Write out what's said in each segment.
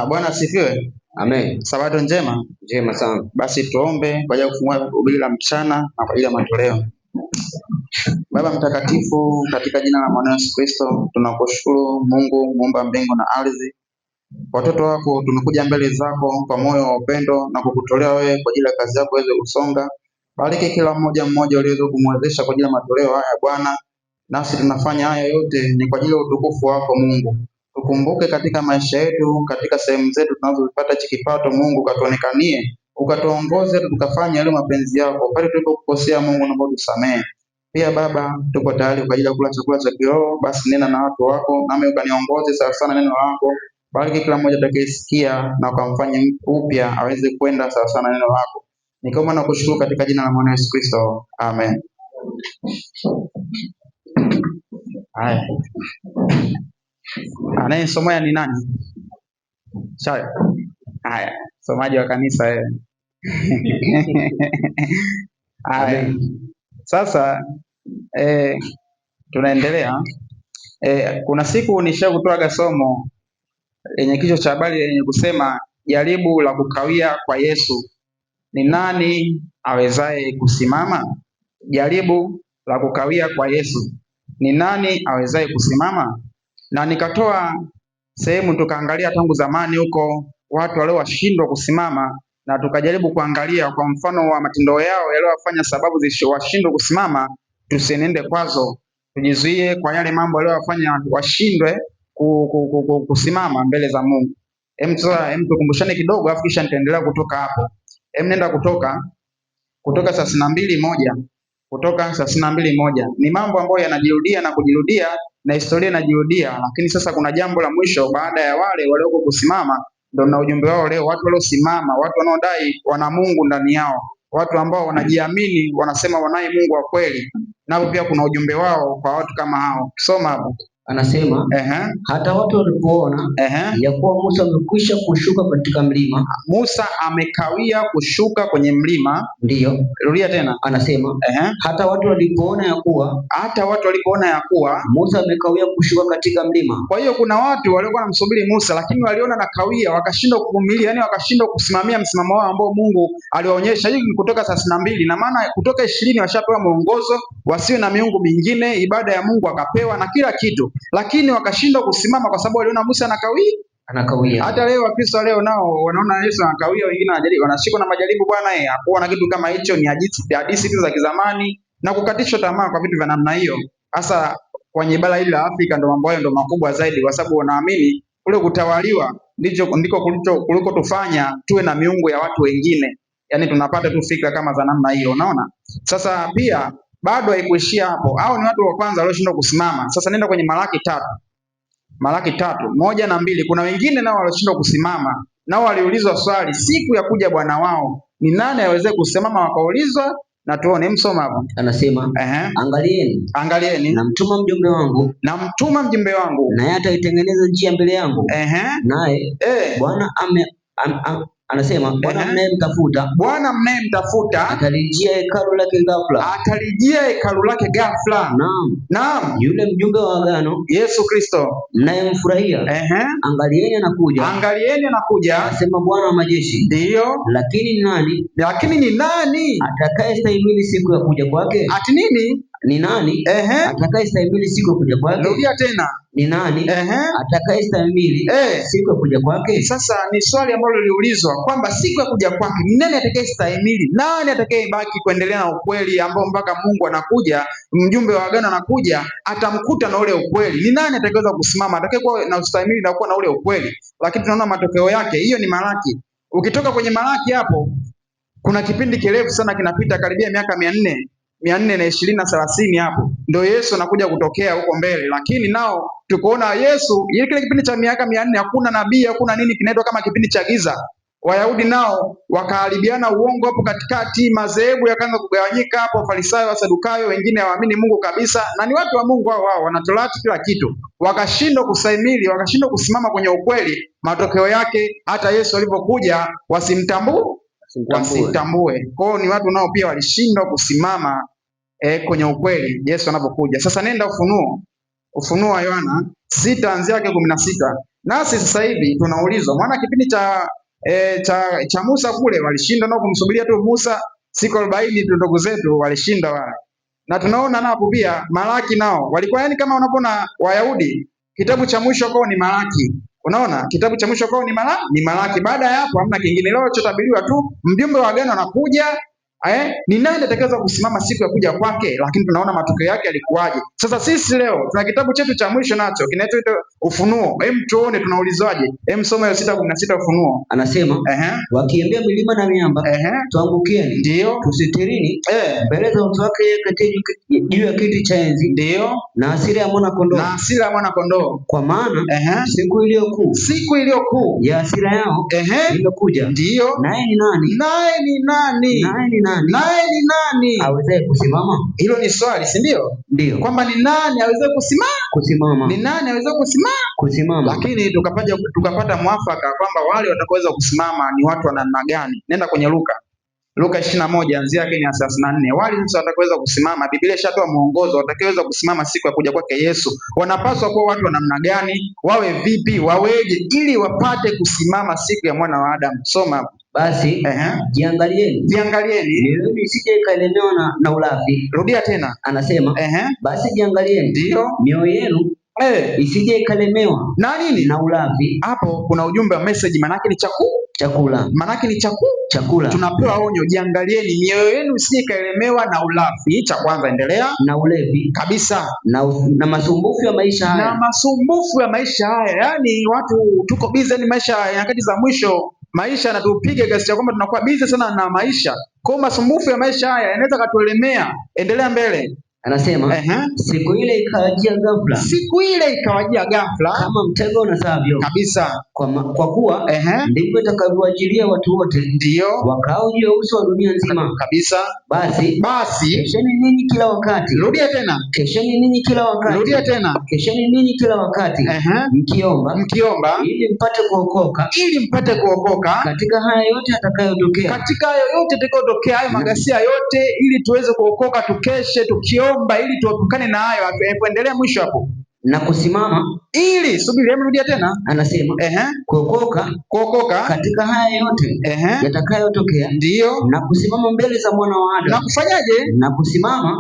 Bwana asifiwe. Amen. Sabato njema. Njema sana. Basi tuombe kwa ajili ya kufungua hubiri la mchana na kwa ajili ya matoleo. Baba mtakatifu, katika jina la Mwana Yesu Kristo, tunakushukuru Mungu muumba mbingu na ardhi. Watoto wako tumekuja mbele zako kwa moyo wa upendo na kukutolea wewe kwa ajili ya kazi yako iweze kusonga. Bariki kila mmoja mmoja uliweza kumwezesha kwa ajili ya matoleo haya Bwana. Nasi tunafanya haya yote ni kwa ajili ya utukufu wako Mungu. Tukumbuke katika maisha yetu, katika sehemu zetu tunazopata hichi kipato Mungu, katuonekanie, ukatuongoze tukafanya yale mapenzi yako. Pale tulipokukosea Mungu, naomba utusamehe. Pia Baba, tuko tayari kwa ajili ya kula chakula cha kiroho. Basi nena na watu wako, nami ukaniongoze sawa sana neno lako. Bariki kila mmoja atakayesikia na ukamfanye upya aweze kwenda sawa sana neno lako. Nikiomba na kushukuru katika jina la Mwana Yesu Kristo. Amen. Haya. Anayesomea ni nani? Sawa. Haya, somaji wa kanisa wewe. Haya. Sasa tunaendelea. Kuna siku nishakutoaga somo lenye kichwa cha habari lenye kusema jaribu la kukawia kwa Yesu. Ni nani awezaye kusimama? Jaribu la kukawia kwa Yesu. Ni nani awezaye kusimama? Na nikatoa sehemu tukaangalia tangu zamani huko watu walio washindwa kusimama, na tukajaribu kuangalia kwa mfano wa matendo yao yaliyowafanya sababu washindwe kusimama, tusienende kwazo, tujizuie kwa yale mambo yaliyowafanya washindwe kusimama mbele za Mungu. Tukumbushane kidogo afu kisha nitaendelea kutoka hapo. Nenda Kutoka 32:1. Kutoka 32:1 ni mambo ambayo yanajirudia na kujirudia na historia inajirudia, lakini sasa kuna jambo la mwisho baada ya wale walioko kusimama. Ndio na ujumbe wao leo, watu waliosimama, watu wanaodai wana Mungu ndani yao, watu ambao wanajiamini, wanasema wanaye Mungu wa kweli, nao pia kuna ujumbe wao kwa watu kama hao. Soma hapo. Anasema hata watu walipoona ya kuwa Musa amekwisha kushuka katika mlima. Musa amekawia kushuka kwenye mlima. Ndiyo. Rudia tena. Anasema hata watu walipoona ya kuwa Musa amekawia kushuka katika mlima. Kwa hiyo kuna watu waliokuwa wanamsubiri Musa, lakini waliona na kawia, wakashindwa kuvumilia, yani wakashindwa kusimamia msimamo wao ambao Mungu aliwaonyesha. Hii ni Kutoka 32, na maana Kutoka 20 washapewa mwongozo wasiwe na miungu mingine, ibada ya Mungu akapewa na kila kitu, lakini wakashindwa kusimama kwa sababu waliona Musa anakawia. Hata leo Wakristo leo nao wanaona Yesu anakawia, wengine wanashikwa na majaribu bwana, hakuwa na kitu kama hicho, ni hadithi za kizamani na kukatishwa tamaa kwa vitu vya namna hiyo. Hasa kwenye bara hili la Afrika ndio mambo hayo ndio makubwa zaidi, kwa sababu wanaamini kule kutawaliwa ndiko kuliko tufanya tuwe na miungu ya watu wengine, yani tunapata tu fikra kama za namna hiyo, unaona. Sasa pia bado haikuishia hapo. Hao ni watu wa kwanza walioshindwa kusimama. Sasa nenda kwenye Malaki 3:1 na 2. Kuna wengine nao walioshindwa kusimama, nao waliulizwa swali siku ya kuja Bwana wao, ni nani aweze kusimama? Wakaulizwa na tuone. Msoma hapo. Anasema angalieni, namtuma mjumbe wangu, naye ataitengeneza njia mbele yangu. Naye Bwana anasema Bwana mnayemtafuta atalijia hekalu lake ghafla. Naam. Yule mjumbe wa agano, Yesu Kristo, mnayemfurahia, angalieni anakuja, asema Bwana wa majeshi. Ndiyo. Lakini ni nani atakayestahimili siku ya kuja kwake? Ati nini? Ni nani atakayestahimili siku ya kuja kwake? Rudia tena. Ni nani atakayestahimili siku ya kuja kwake? Sasa ni swali ambalo liliulizwa kwamba siku ya kuja kwake ni nani atakayestahimili, nani atakayebaki kuendelea na ukweli ambao mpaka Mungu anakuja, mjumbe wa agano anakuja, atamkuta na ule ukweli. Ni nani atakayeweza kusimama, atakayekuwa na ustahimili na kuwa na ule ukweli? Lakini tunaona matokeo yake. Hiyo ni Malaki. Ukitoka kwenye Malaki hapo kuna kipindi kirefu sana kinapita, karibia miaka 400. 420 na 30 hapo ndio Yesu anakuja kutokea huko mbele, lakini nao tukoona Yesu ile kile kipindi cha miaka 400 hakuna nabii, hakuna nini, kinaitwa kama kipindi cha giza. Wayahudi nao wakaharibiana uongo hapo katikati, madhehebu yakaanza kugawanyika hapo, Wafarisayo, Wasadukayo, wengine hawaamini Mungu kabisa, na ni watu wa Mungu wao wana Torati kila kitu, wakashindwa kusaimili, wakashindwa kusimama kwenye ukweli. Matokeo yake hata Yesu alipokuja wasimtambue. Kwa hiyo ni watu nao pia walishindwa kusimama kwenye ukweli Yesu anapokuja. Sasa nenda Ufunuo wa Yohana 6 anzia yake 16. Nasi sasa hivi tunaulizwa, maana kipindi cha Musa kule walishinda nao kumsubiria tu Musa siku 40, ndugu zetu walishinda wale. Na tunaona napo pia Malaki nao walikuwa, yani kama unapoona Wayahudi kitabu cha mwisho kwao ni Malaki. Unaona kitabu cha mwisho kwao ni Malaki. Baada ya hapo hamna kingine, leo chotabiriwa tu mjumbe wa agano anakuja. Ni nani atakayeweza kusimama siku ya kuja kwake? Lakini tunaona matokeo yake yalikuwaje. Sasa sisi leo tuna kitabu chetu cha mwisho nacho kinaitwa Ufunuo. Tuone tunaulizwaje. Soma 6:16 Ufunuo. Anasema wakiambia milima na miamba tuangukieni, ndio tusitirini mbele za uso wake juu ya kiti cha enzi, ndio na hasira ya mwana kondoo, kwa maana siku iliyo kuu ya hasira yao imekuja. Ndio. Naye ni nani awezaye kusimama? Hilo ni swali, si ndio? Ndio. Kwamba ni nani awezaye kusimama? Ni nani awezaye kusimama? Lakini tukapata mwafaka kwamba wale watakaoweza kusimama ni watu wa namna gani? Nenda kwenye Luka 21 anzia yake ni 34. Wale sasa watakaoweza kusimama, Biblia ishatoa mwongozo watakaoweza kusimama siku ya kuja kwake Yesu. Wanapaswa kuwa watu wa namna gani? Wawe vipi? Waweje ili wapate kusimama siku ya mwana wa Adamu? Soma. Basi jiangalieni mioyo isije ikalemewa na ulafi. Rudia tena. Anasema basi jiangalieni, ndio mioyo yenu isije ikalemewa na nini? Na ulafi. Hapo kuna ujumbe wa message, manake ni chakula. Manake ni chakula. Tunapewa onyo, jiangalieni mioyo yenu isije ikalemewa na ulafi. Cha kwanza, endelea. Na ulevi kabisa, na masumbufu ya maisha haya. Yaani watu tuko busy, ni maisha ya nyakati za mwisho. Maisha yanatupiga kiasi cha kwamba tunakuwa busy sana na maisha. Kwa masumbufu ya maisha haya yanaweza katuelemea. Endelea mbele. Anasema siku ile ikawajia ghafla kama mtego unasavyo. Kabisa. Kwa kuwa ndivyo itakavyowajilia watu wote, ndio wakao juu ya uso wa dunia nzima. Kabisa. Basi kesheni ninyi kila wakati. Rudia tena. Kesheni ninyi kila wakati. Rudia tena. Kesheni ninyi kila wakati. Mkiomba ili mpate kuokoka katika haya yote yatakayotokea. Hayo magasia yote, ili tuweze kuokoka, tukeshe tukiomba ili tuepukane na hayo. Endelea mwisho hapo. Na kusimama ili subiri, rudia tena. Anasema kuokoka katika haya yote yatakayotokea, ndio na kusimama mbele za mwana wa Adamu. Na kufanyaje? Na kusimama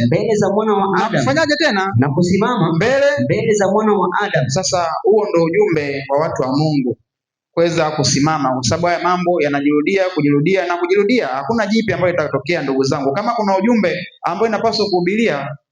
mbele za mwana wa Adamu. Na kufanyaje tena? Na kusimama mbele za mwana wa Adamu. Sasa huo ndio ujumbe wa watu wa Mungu, kuweza kusimama, kwa sababu haya mambo kujirudia. Hakuna jipya ambayo itatokea, ndugu zangu. Kama kuna ujumbe ambao inapaswa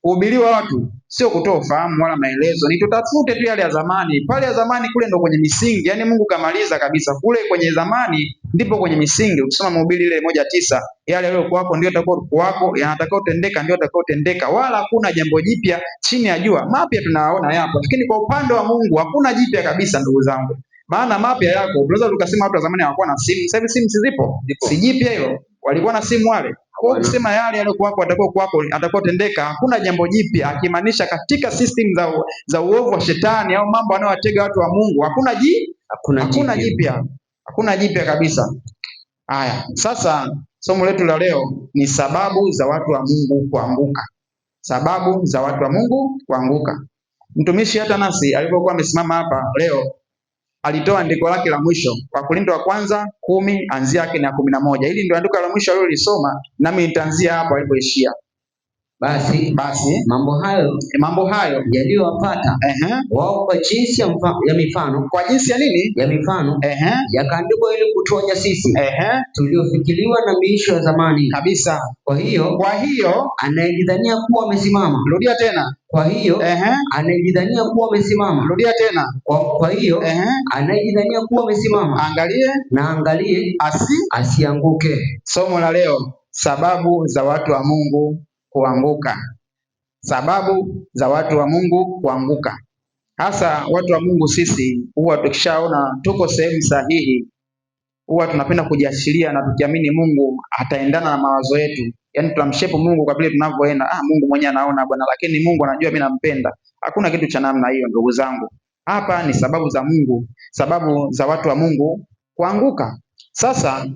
kuhubiriwa watu, sio kutoa ufahamu wala maelezo, ni tutafute tu yale ya zamani. Pale ya zamani kule ndo kwenye misingi, yani Mungu kamaliza kabisa kule kwenye zamani, ndipo kwenye misingi. Ukisoma Mhubiri ile 1:9, yale yaliyokuwa hapo ndio yatakuwa yanatakiwa kutendeka, ndio yatakayotendeka, wala hakuna jambo jipya chini ya jua. Mapya tunaona yapo, lakini kwa upande wa Mungu hakuna jipya kabisa, ndugu zangu. Maana mapya yako, tunaweza tukasema watu wa zamani hawakuwa na simu. Sasa hivi simu zipo. Si jipya hilo. Walikuwa na simu wale. Kwa kusema yale yaliokuwa hapo atakuwa tendeka, hakuna jambo jipya, akimaanisha katika system za uovu wa shetani au mambo anayowatega watu wa Mungu, hakuna jipya kabisa. Haya, sasa somo letu la leo ni sababu za watu wa Mungu kuanguka. Mtumishi hata nasi alipokuwa amesimama hapa leo alitoa andiko lake la mwisho, Wakorintho wa kwanza 10 anzia yake na 11. Hili ndio andiko la mwisho alilolisoma, nami nitaanzia hapo alipoishia. Basi mambo hayo yaliyowapata wao kwa jinsi ya mifano. Kwa jinsi ya nini? Ya mifano. Yakaandikwa ili kutuonya sisi tuliofikiriwa na miisho ya zamani. Kabisa. Kwa hiyo anayejidhania kuwa amesimama. Rudia tena. Kwa hiyo anayejidhania kuwa amesimama. Rudia tena. Kwa hiyo anayejidhania kuwa amesimama, angalie asianguke. Somo la leo, sababu za watu wa Mungu kuanguka. Sababu za watu wa Mungu kuanguka. Hasa watu wa Mungu sisi huwa tukishaona tuko sehemu sahihi, huwa tunapenda kujiashiria na tukiamini Mungu ataendana na mawazo yetu. Yaani tunamshepu Mungu kwa vile tunavyoenda. Mungu mwenyewe anaona bwana, lakini Mungu anajua mimi nampenda. Hakuna kitu cha namna hiyo ndugu zangu. Hapa ni sababu za Mungu, sababu za watu wa Mungu kuanguka. Sasa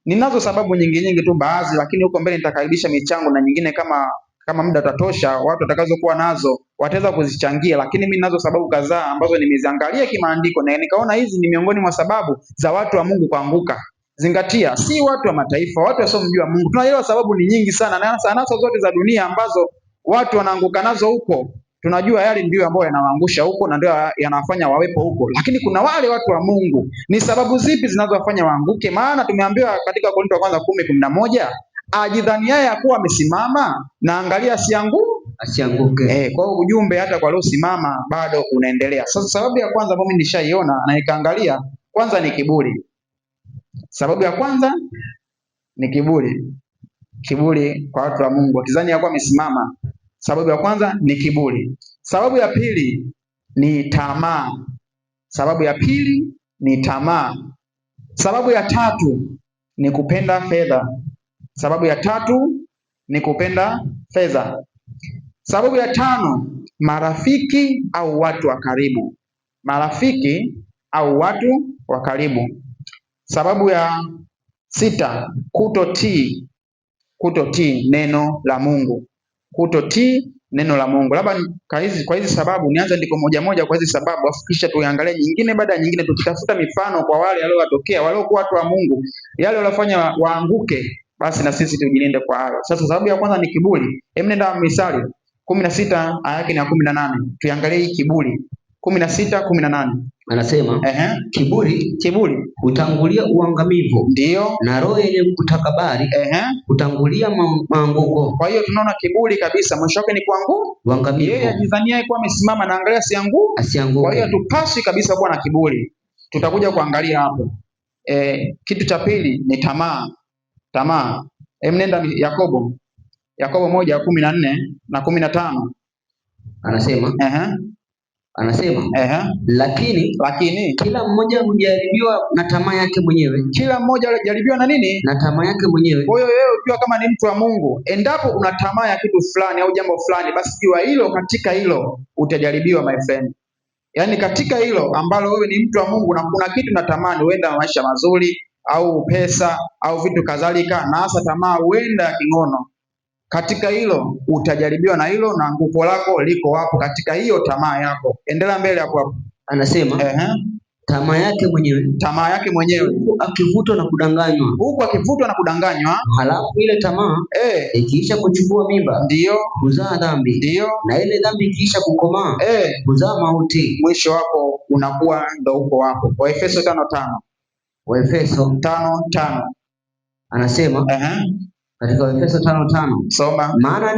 ninazo sababu nyingi tu baadhi, lakini huko mbele nitakaribisha michango na nyingine kama muda utatosha, watu watakazokuwa nazo wataweza kuzichangia, lakini mimi ninazo sababu kadhaa ambazo nimeziangalia kimaandiko na nikaona hizi ni miongoni mwa sababu za watu wa Mungu kuanguka. Zingatia, si watu wa mataifa, watu wasiomjua Mungu. Tunaelewa sababu ni nyingi sana, na anasa zote za dunia ambazo watu wanaanguka nazo huko, tunajua yale ndio ambayo yanawaangusha huko na ndio yanawafanya wawepo huko. Lakini kuna wale watu wa Mungu, ni sababu zipi zinazowafanya waanguke? Maana tumeambiwa katika Korinto wa kwanza 10:11, ajidhaniaye ya kuwa amesimama na angalia asianguke. Kwa hiyo ujumbe hata kwa waliosimama bado unaendelea. Sasa sababu ya kwanza ambayo mimi nishaiona na nikaangalia, kwanza ni kiburi. Sababu ya kwanza ni kiburi. Kiburi kwa watu wa Mungu, wakidhani ya kuwa amesimama. Sababu ya kwanza ni kiburi. Sababu ya pili ni tamaa. Sababu ya pili ni tamaa. Sababu ya tatu ni kupenda fedha. Sababu ya tatu ni kupenda fedha. Sababu ya tano, marafiki au watu wa karibu. Marafiki au watu wa karibu. Sababu ya sita, kutotii neno la Mungu. Kutotii neno la Mungu. Labda kwa hizi sababu nianze ndiko moja kwa hizi sababu, afu kisha tuangalie nyingine baada ya nyingine, tukitafuta mifano kwa wale waliowatokea waliokuwa watu wa Mungu, yale waliofanya waanguke, basi na sisi tujilinde kwa hayo. Sasa sababu ya kwanza ni kiburi. Nenda Misali 16 aya yake ni ya 18. Tuangalie hii kiburi. 16:18. Anasema kiburi hutangulia uangamivu, ndio, na roho yenye kutakabari hutangulia maanguko. Kwa hiyo tunaona kiburi kabisa mwisho wake ni uangamivu. Yeye ajidhania kuwa amesimama na angalia asianguke. Kwa hiyo tupaswi kabisa kuwa na kiburi. Tutakuja kuangalia hapo. Kitu cha pili ni tamaa. Nenda Yakobo 1:14 na 15. Anasema lakini kila mmoja hujaribiwa na tamaa yake mwenyewe. Kila mmoja hujaribiwa na nini? Na tamaa yake mwenyewe. Kwa hiyo wewe ukiwa kama ni mtu wa Mungu, endapo una tamaa ya kitu fulani au jambo fulani, basi jua hilo, katika hilo utajaribiwa my friend. Yaani katika hilo ambalo wewe ni mtu wa Mungu na kuna kitu natamani, huenda maisha mazuri au pesa au vitu kadhalika, na hasa tamaa huenda ya kingono, katika hilo utajaribiwa na hilo, na nguvu lako liko wapo katika hiyo tamaa yako. Endelea mbele hapo. Anasema tamaa yake mwenyewe akivutwa na kudanganywa, halafu ile tamaa ikiisha kuchukua mimba, ndio huzaa dhambi, ndio, na ile dhambi ikiisha kukomaa huzaa mauti. Mwisho wako unakuwa ndo uko wapo. Waefeso 5:5 anasema katika Waefeso 5:5, soma. Maana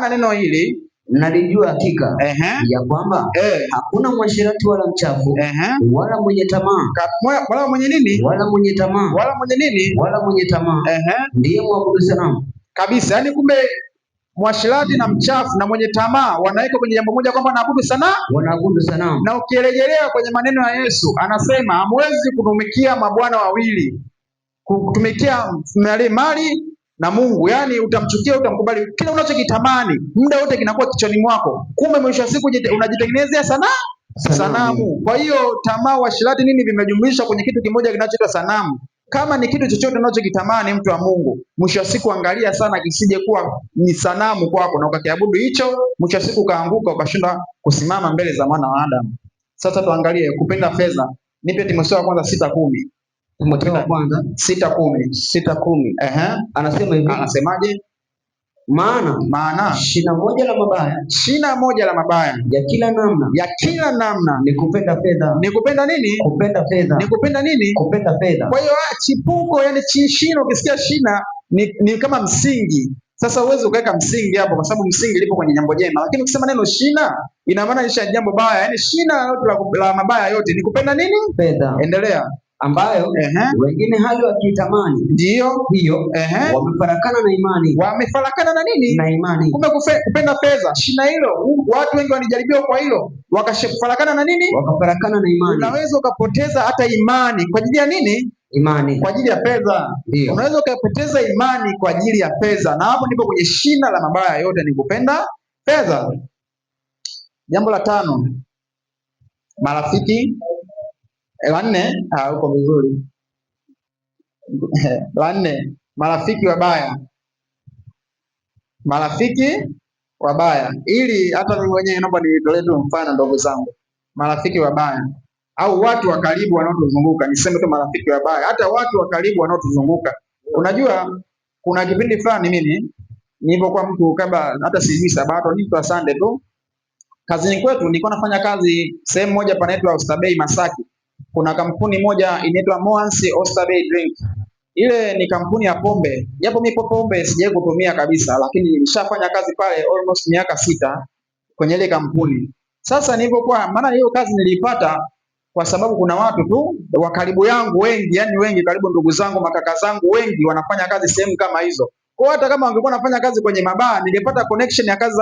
neno hili mnalijua hakika ya kwamba hakuna mwasherati wala mchafu wala mwenye tamaa wala mwenye nini? Wala mwenye tamaa ndiye mwabudu sanamu. Kabisa, yaani kumbe mwasherati na mchafu na mwenye tamaa wanaweka kwenye jambo moja, kwamba wanaabudu sanamu. Na ukirejelea kwenye maneno ya Yesu anasema hamwezi kutumikia mabwana wawili, kutumikia mali na Mungu. Yaani utamchukia, utamkubali, kila unachokitamani muda wote kinakuwa kichwani mwako, kumbe mwisho wa siku unajitengenezea sanamu. Kwa hiyo tamaa, uasherati, nini vimejumlisha kwenye kitu kimoja kinachoitwa sanamu. Kama ni kitu chochote unachokitamani mtu wa Mungu, mwisho wa siku angalia sana kisije kuwa ni sanamu kwako na ukakiabudu hicho, mwisho wa siku ukaanguka ukashindwa kusimama mbele za mwana wa Adamu. Sasa tuangalie kupenda fedha. Nipe Timotheo wa kwanza 6:10. Timotheo wa kwanza 6:10. Anasema hivi. Anasemaje? Maana shina moja la mabaya ya kila namna ni kupenda fedha. Ni kupenda nini? Kupenda fedha. Kwa hiyo chipuko, yani shina, ukisikia shina ni kama msingi. Sasa uweze ukaweka msingi hapo, kwa sababu msingi lipo kwenye jambo jema, lakini ukisema neno shina ina maana ni jambo baya. Yani shina la mabaya yote ni kupenda nini? Fedha. Endelea. ambayo wengine hali wakitamani, ndio hiyo wamefarakana na imani. Wamefarakana na nini? Na imani. Kumbe kupenda fedha, shina hilo. Watu wengi walijaribiwa kwa hilo, wakafarakana na nini? Wakafarakana na imani. Unaweza ukapoteza hata imani kwa ajili ya nini? Imani kwa ajili ya fedha. Unaweza ukapoteza imani kwa ajili ya fedha, na hapo ndipo kwenye shina la mabaya yote, ni kupenda fedha. Jambo la 5, marafiki. La 4, uko vizuri. La 4, marafiki wabaya. Marafiki wabaya, ili hata mimi mwenyewe naomba nitolee tu mfano, ndugu zangu. Marafiki wabaya au watu wa karibu wanaotuzunguka, niseme tu marafiki wabaya, hata watu wa karibu wanaotuzunguka. Unajua, kuna kipindi fulani mimi nilipokuwa mtu kabla hata sijui Sabato, nilikuwa Sunday tu, kazini kwetu nilikuwa nafanya kazi sehemu moja panaitwa Oysterbay Masaki. Kuna kampuni moja inaitwa Moans Oysterbay Drink. Ile ni kampuni ya pombe. Japo mimi pombe sijawahi kutumia kabisa, lakini nilishafanya kazi pale almost miaka 6 kwenye ile kampuni. Sasa nilipokuwa, maana hiyo kazi nilipata kwa sababu kuna watu tu wa karibu yangu wengi, yani wengi, karibu ndugu zangu, makaka zangu wengi wanafanya kazi sehemu kama hizo. Kwa hata kama wangekuwa nafanya kazi kwenye mabaa, ningepata connection ya kazi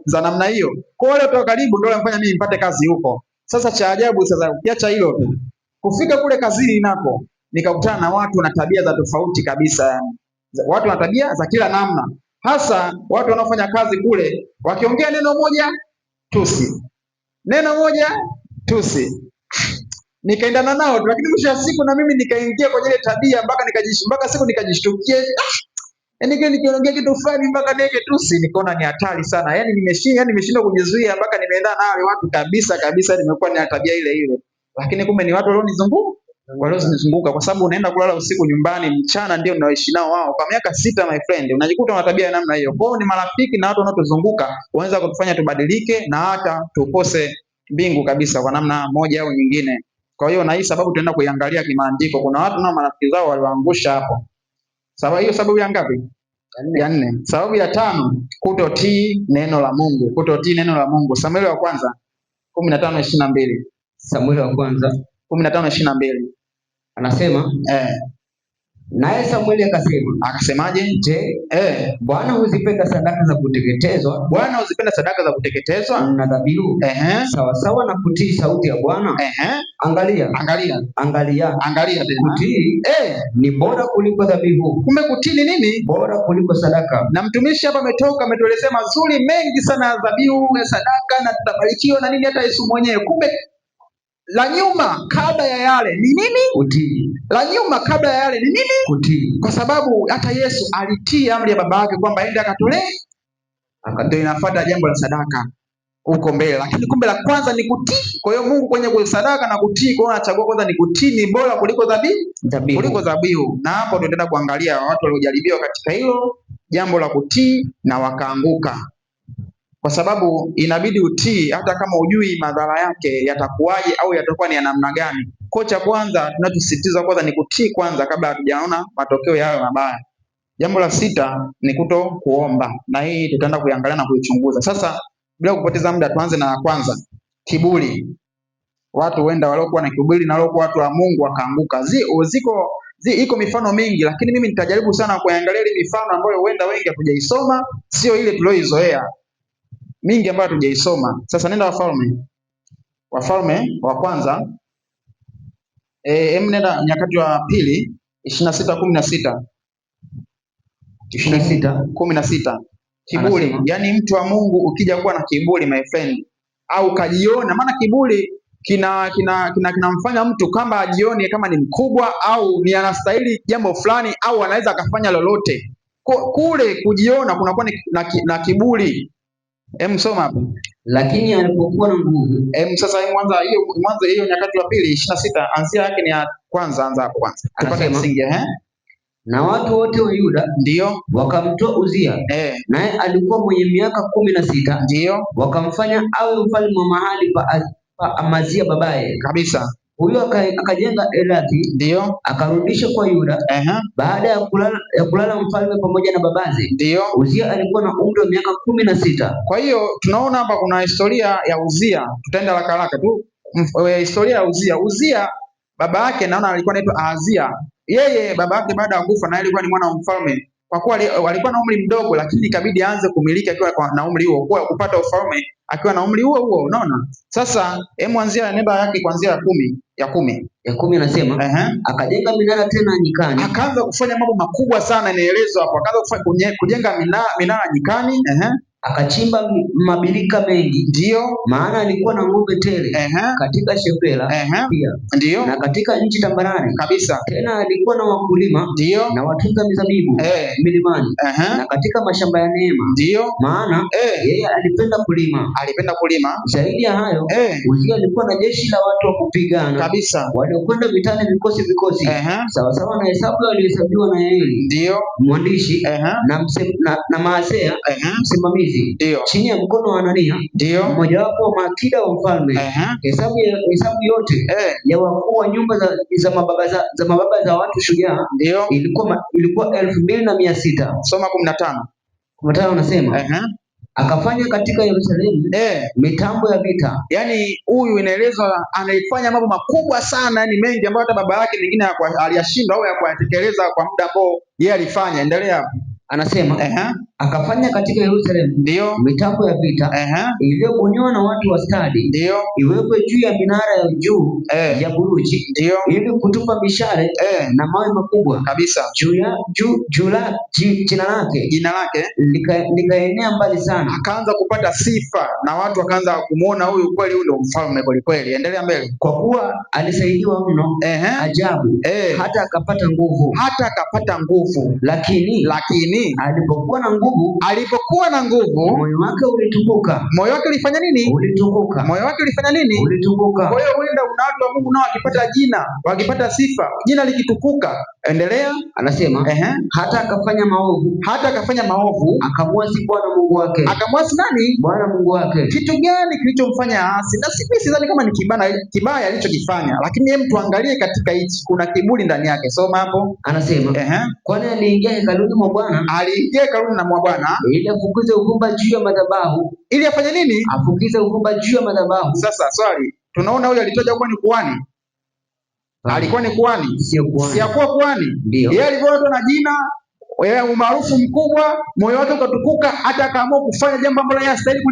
za namna hiyo. Kwa wale watu wa karibu ndio wanafanya mimi nipate kazi huko. Sasa cha ajabu, sasa ukiacha hilo tu, kufika kule kazini nako nikakutana na watu na tabia za tofauti kabisa, yani watu na tabia za kila namna, hasa watu wanaofanya kazi kule, wakiongea neno moja tusi, neno moja tusi. Nikaendana nao tu, lakini mwisho wa siku na mimi nikaingia kwenye ile tabia mpaka siku nikajishtukia, yaani nikiongea kitu fulani mpaka niweke tusi, nikaona ni hatari sana. Yaani nimeshindwa kujizuia mpaka nimeendana na wale watu kabisa, nimekuwa ni tabia ile ile. Lakini kumbe ni watu walionizunguka, kwa sababu unaenda kulala usiku nyumbani, mchana ndio unaoishi nao wao kwa miaka 6, my friend, unajikuta una tabia ya namna hiyo. Kwa hiyo ni marafiki na watu wanaotuzunguka wanaweza kutufanya tubadilike na hata tukose mbingu kabisa kwa namna moja au nyingine. Kwa hiyo na hii sababu tunaenda kuiangalia kimaandiko. Kuna watu na marafiki zao waliwaangusha hapo. Sababu ya ngapi? Ya 4. Sababu ya 5, kutotii neno la Mungu. Kutotii neno la Mungu. Samueli wa kwanza 15:22. Samueli wa kwanza 15:22. Anasema naye Samueli akasemaje? Je, Bwana huzipenda sadaka za kuteketezwa? Bwana huzipenda sadaka za kuteketezwa na dhabihu sawa sawa na kutii sauti ya Bwana. Angalia kutii ni bora kuliko dhabihu. Kumbe kutii ni nini? Bora kuliko sadaka. Na mtumishi hapa ametuelezea mazuri mengi sana ya dhabihu, ya sadaka, na tutabarikiwa na nini, hata Yesu mwenyewe. Kumbe la nyuma kabla ya yale ni nini? Kutii. La nyuma kabla ya yale ni nini? Kutii. Kwa sababu hata Yesu alitii amri ya baba yake kwamba aende akatolee, ndio inafuata jambo la sadaka huko mbele, lakini kumbe la kwanza ni kutii. Kwa hiyo Mungu kwenye sadaka na kutii, kwa anachagua kwanza ni kutii, ni bora kuliko dhabihu. Na hapo ndio tutaenda kuangalia watu waliojaribiwa katika hilo jambo la kutii na wakaanguka. Kwa sababu inabidi utii hata kama ujui madhara yake yatakuwaje au yatakuwa ni ya namna gani. Kwa cha kwanza tunachosisitiza kwanza ni kutii kwanza kabla hatujaona matokeo yao mabaya. Jambo la 6 ni kuto kuomba, na hii tutaenda kuiangalia na kuichunguza. Sasa bila kupoteza muda, tuanze na kwanza, kiburi. Watu huenda waliokuwa na kiburi na waliokuwa watu wa Mungu wakaanguka. Iko mifano mingi, lakini mimi nitajaribu sana kuangalia ile mifano ambayo huenda wengi hatujaisoma, sio ile tulioizoea, mingi ambayo hatujaisoma. Sasa nenda Wafalme wa kwanza, nenda Nyakati wa pili 26:16. 26:16. Kiburi, yani mtu wa Mungu ukija kuwa na kiburi, my friend, au kajiona, maana kiburi kinamfanya mtu kama ajione kama ni mkubwa au ni anastahili jambo fulani au anaweza akafanya lolote. Kule kujiona kunakuwa na kiburi. Soma hapo. Lakini alipokuwa na nguvu. Sasa mwanzo hiyo Nyakati wa pili 26, anzia yake ni ya kwanza, anza hapo kwanza. Tupate msingi na watu wote wa Yuda ndio wakamtoa Uzia, naye alikuwa mwenye miaka 16, ndio wakamfanya awe mfalme wa mahali pa Amazia babaye kabisa. Huyo akajenga Elathi, ndio akarudisha kwa Yuda. Baada ya kulala mfalme pamoja na babaze, ndio Uzia alikuwa na umri wa miaka 16. Kwa hiyo tunaona hapa kuna historia ya Uzia. Tutaenda haraka tu historia ya Uzia. baba yake naona alikuwa anaitwa Ahazia. Yeye baba yake baada ya kufa, na alikuwa ni mwana wa mfalme, kwa kuwa alikuwa na umri mdogo, lakini ikabidi aanze kumiliki akiwa na umri huo, kwa kupata ufalme akiwa na umri huo huo. Unaona? Sasa anzia nenda yake kuanzia ya kumi anasema akajenga minara tena nyikani. Akaanza kufanya mambo makubwa sana, inaelezwa hapo. Akaanza kujenga minara nyikani. Akachimba mabirika mengi, ndio maana alikuwa na ng'ombe tele katika Shefela pia, ndio na katika nchi tambarare kabisa. Tena alikuwa na wakulima ndio na watunza mizabibu milimani na katika mashamba ya neema, ndio maana yeye alipenda kulima. Zaidi ya hayo, Uzia alikuwa na jeshi la watu wa kupigana kabisa, waliokwenda vitani vikosi sawa sawa na hesabu aliyohesabiwa na Yaeli ndio mwandishi na Maaseya msimamizi chini ya mkono wa Anania mmoja wapo wa maakida wa mfalme. Hesabu yote ya wakuu wa nyumba za mababa za watu shujaa ilikuwa 2600. Soma 15 anasema akafanya katika Yerusalemu mitambo ya vita. Yani huyu inaelezwa anaifanya mambo makubwa sana, yani mengi ambayo hata baba yake mengine aliyashindwa au hakuyatekeleza kwa muda ambao yeye alifanya. Endelea. Anasema akafanya katika Yerusalemu mitambo ya vita iliyobuniwa na watu wa stadi, iwekwe juu ya minara ya juu ya buruji, ili kutupa mishale na mawe makubwa kabisa. Jina lake likaenea mbali sana. Akaanza kupata sifa na watu wakaanza kumuona huyu kweli, huyu mfalme kweli kweli. Endelea mbele. Kwa kuwa alisaidiwa mno ajabu, hata akapata nguvu. Lakini alipokuwa na nguvu, moyo wake ulitukuka. Moyo wake ulifanya nini? Ulitukuka. Kwa hiyo wenda una watu wa Mungu nao wakipata jina, wakipata sifa, jina likitukuka. Endelea. Anasema hata akafanya maovu, akamwasi Bwana Mungu wake. Akamwasi nani? Bwana Mungu wake. Kitu gani kilichomfanya aasi? Na sipi sidhani kama ni kibaya alichokifanya, lakini hem, tuangalie katika hichi, kuna kiburi ndani yake. Soma hapo. Anasema kwani aliingia hekaluni mwa Bwana, ili afukize uvumba juu ya madhabahu. Ili afanye nini? Afukize uvumba juu ya madhabahu. Sasa swali, tunaona huyu alitoja kuwa ni kuhani. Alikuwa ni kuhani? Si hakuwa kuhani. Yeye alivyoitwa na jina, umaarufu mkubwa, moyo wake ukatukuka, hata akaamua kufanya jambo ambalo yeye hastahili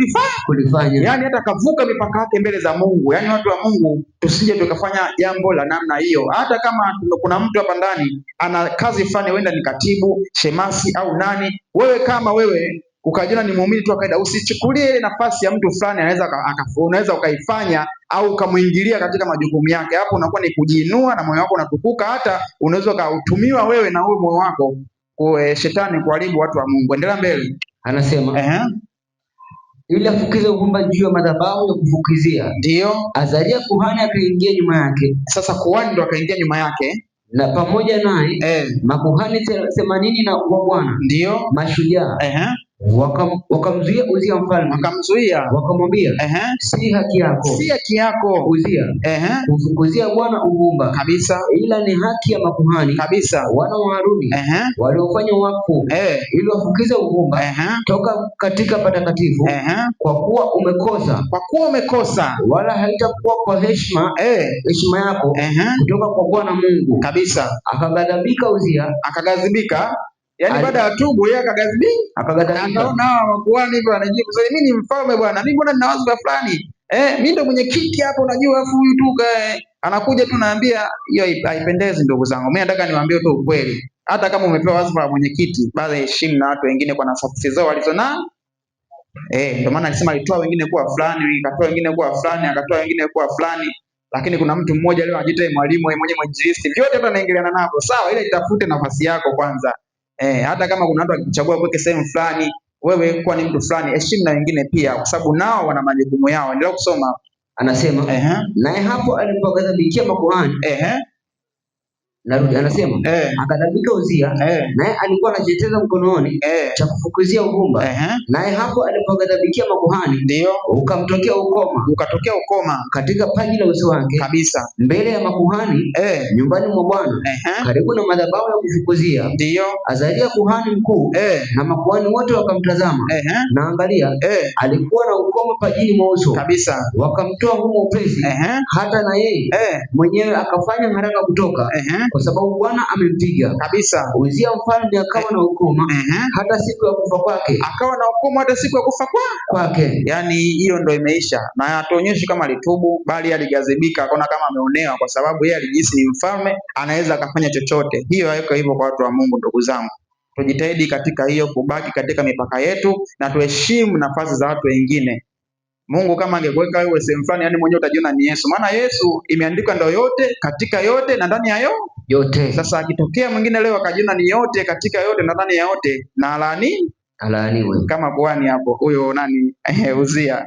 kulifanya. Yaani hata akavuka mipaka yake mbele za Mungu. Yaani watu wa Mungu, tusije tukafanya jambo la namna hiyo. Hata kama kuna mtu hapa ndani ana kazi fulani, wenda ni katibu, shemasi au nani, wewe kama wewe ukajiona ni muumini tu kaida, usichukulie ile nafasi ya mtu fulani unaweza ukaifanya au ukamuingilia katika majukumu yake. Hapo unakuwa ni kujiinua na moyo wako unatukuka, hata unaweza ukautumiwa wewe na huyo moyo wako kwa shetani kuharibu watu wa Mungu. Endelea mbele. Anasema ili afukize uvumba juu ya madhabahu ya kufukizia. Azaria kuhani akaingia nyuma yake. Sasa kuhani ndo akaingia nyuma yake na pamoja naye makuhani 80 na wa Bwana mashujaa wakamzuia Uzia mfalme, wakamwambia si haki yako Uzia kumfukuzia Bwana uvumba kabisa, ila ni haki ya makuhani kabisa, wana wa Haruni waliofanya wakfu ili wafukize uvumba toka katika patakatifu, kwa kuwa umekosa wala haitakuwa kwa heshima yako kutoka kwa Bwana Mungu kabisa. Akaghadhabika Uzia, yaani baada ya tubu yeye akagadhabika. Akaona makuhani hivyo anajibu, sasa mimi ni mfalme bwana, mimi mbona nina wazo fulani, mimi ndo mwenyekiti hapo, unajua, afu huyu tu anakuja tu naambia, hiyo haipendezi ndugu zangu. Mimi nataka niwaambie tu ukweli, hata kama umepewa wazo la mwenyekiti, bado heshimu na watu wengine kwa nafasi zao walizona. Ndio maana alisema alitoa wengine kuwa fulani, akatoa wengine kuwa fulani, akatoa wengine kuwa fulani. Lakini kuna mtu mmoja leo anajiita mwalimu, yeye mwenyewe mwinjilisti, vyote hata anaingiliana navyo. Sawa, ile itafute nafasi yako kwanza. Hata kama kuna watu wakichagua kuweka sehemu fulani, wewe kuwa ni mtu fulani, heshimu na wengine pia, kwa sababu nao wana majukumu yao. Endelea kusoma. Anasema naye hapo alipoghadhabikia makuhani Narudi anasema akadhabika Uzia, naye alikuwa anajiteteza mkononi cha kufukuzia uvumba, naye hapo alipoghadhabikia makuhani, ndio ukatokea ukoma katika paji la uso wake kabisa, mbele ya makuhani nyumbani mwa Bwana, karibu na madhabahu ya kufukuzia. Ndio Azaria kuhani mkuu na makuhani wote wakamtazama, na angalia, alikuwa na ukoma pajini mwa uso kabisa, wakamtoa humo upesi, hata na yeye mwenyewe akafanya haraka kutoka, kwa sababu Bwana amempiga kabisa. Uzia mfalme akawa na ukoma hata siku ya kufa kwake, Yani hiyo ndo imeisha, na hatuonyeshi kama alitubu, bali aligazibika, akaona kama ameonewa, kwa sababu yeye alijisi ni mfalme, anaweza akafanya chochote. Hiyo haiko hivyo kwa watu wa Mungu. Ndugu zangu, tujitahidi katika hiyo, kubaki katika mipaka yetu na tuheshimu nafasi za watu wengine. Mungu kama angekuweka wewe sehemu fulani, yani mwenyewe utajiona ni Yesu, maana Yesu imeandikwa ndio yote, katika yote na ndani ya yote. Sasa akitokea mwingine leo akajiona ni yote, katika yote na ndani ya yote, na alaaniwe kama Bwana hapo huyo nani Uzia.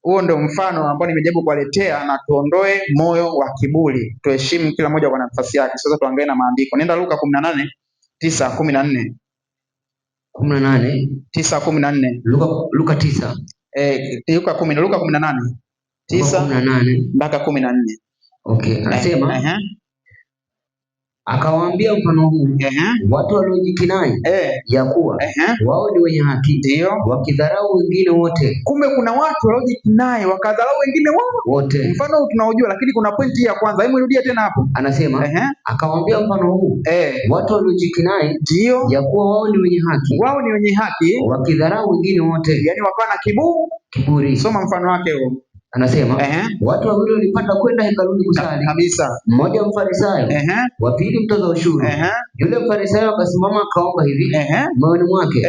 Huo ndio mfano ambao nimejaribu kuwaletea, na tuondoe moyo wa kiburi, tuheshimu kila mmoja kwa nafasi yake. Sasa tuangalie na maandiko. Nenda Luka 18:9-14. 18:9-14. Luka 9. Luka 18:9-14. Okay, anasema akawaambia mfano huu, watu waliojikinai ya kuwa wao ni wenye haki, ndio wakidharau wengine wote. Kumbe kuna watu waliojikinai wakadharau wengine wote. Mfano huu tunaojua, lakini kuna pointi ya kwanza. Hebu rudia tena hapo. Anasema akawaambia mfano huu, watu waliojikinai ndio ya kuwa wao ni wenye haki, wakidharau wengine wote, yani wakawa na kiburi. Soma mfano wake huo. Anasema watu wawili walipanda kwenda hekaluni kusali kabisa, mmoja mfarisayo, wa pili mtoza ushuru. Yule mfarisayo akasimama akaomba hivi moyoni mwake,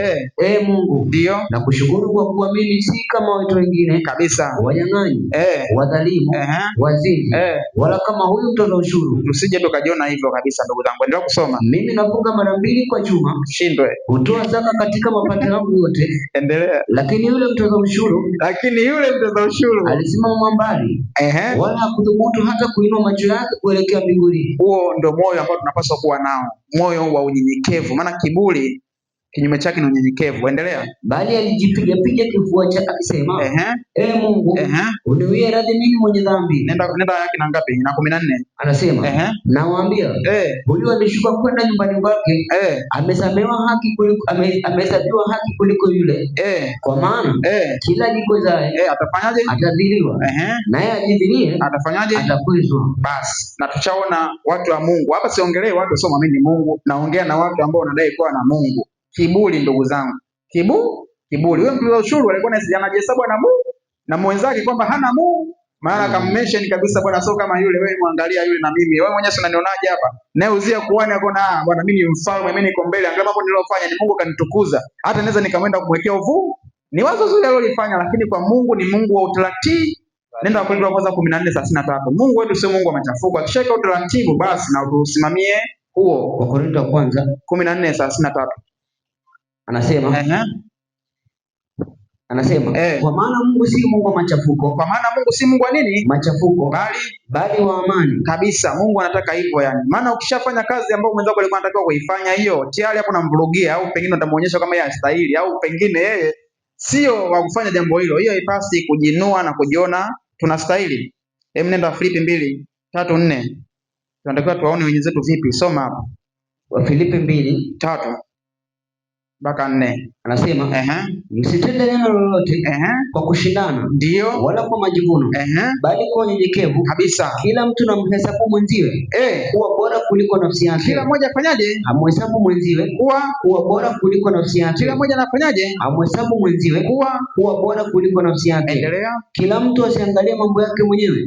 Mungu, ndio nakushukuru kwa kuwa mimi si kama watu wengine kabisa, wanyang'anyi, wadhalimu, wazinzi, wala kama huyu mtoza ushuru. Usije tukajiona hivyo kabisa. Ndugu zangu, endelea kusoma. Mimi nafunga mara 2 kwa juma, hutoa zaka katika mapato yangu yote. Endelea. Lakini yule mtoza ushuru alisimama mbali, wala hakuthubutu hata kuinua macho yake kuelekea mbinguni. Huo ndio moyo ambao tunapaswa kuwa nao, moyo wa unyenyekevu, maana kiburi kinyume chake ni unyenyekevu. Endelea. Bali alijipiga kifua chake akisema, Mungu, uniwie radhi mimi mwenye dhambi. Nenda yake na ngapi? Na 14. Anasema, nawaambia, huyu alishuka kwenda nyumbani kwake, amesamehewa amehesabiwa haki kuliko yule. Kwa maana kila ajikwezaye atafanyaje? Atadhiliwa, naye ajidhilie atafanyaje? Atakwezwa. Basi na tuchaona watu wa Mungu hapa. Siongelee watu sio waamini Mungu, naongea na watu ambao wanadai kuwa na Mungu. Kiburi, ndugu zangu, kiburi. Huyo mtoza ushuru alikuwa anajihesabu na Mungu na mwenzake kwamba hana Mungu, maana akammention kabisa, bwana sio kama yule, wewe muangalia yule na mimi, wewe mwenyewe unanionaje hapa? Naye Uzia kuhani akaona, bwana mimi ni mfalme, mimi niko mbele, angalia mambo niliyofanya, ni Mungu kanitukuza, hata naweza nikamwenda kumwekea uvu. Ni wazo zuri alilofanya, lakini kwa Mungu ni Mungu wa utaratibu. Nenda Wakorintho wa kwanza 14:33. Mungu wetu sio Mungu wa machafuko, akishaka utaratibu basi na utusimamie huo. Wakorintho wa kwanza 14:33. Anasema kwa maana Mungu si Mungu wa machafuko. Kwa maana Mungu si Mungu wa nini? Machafuko, bali wa amani. Kabisa, Mungu anataka hivyo yani. Maana ukishafanya kazi ambayo mwenzako alikuwa anatakiwa kuifanya, hiyo tayari hapo unamvurugia, au pengine utamuonyesha kama yeye hastahili, au pengine yeye sio wa kufanya jambo hilo. Hiyo haipasi kujinua na kujiona tunastahili. Hem, nenda Filipi 2:3-4. Tunatakiwa tuwaone wenyezetu vipi. Soma hapo. Wafilipi 2:3 mpaka 4. Anasema msitende neno lolote kwa kushindana, ndio wala kwa majivuno, bali kwa unyenyekevu kabisa. Kila mtu na mhesabu mwenziwe kuwa bora kuliko nafsi yake. Kila mmoja afanyaje? Amhesabu mwenziwe kuwa bora kuliko nafsi yake. Kila mmoja anafanyaje? Amhesabu mwenziwe kuwa bora kuliko nafsi yake. Endelea. Kila mtu asiangalie mambo yake mwenyewe,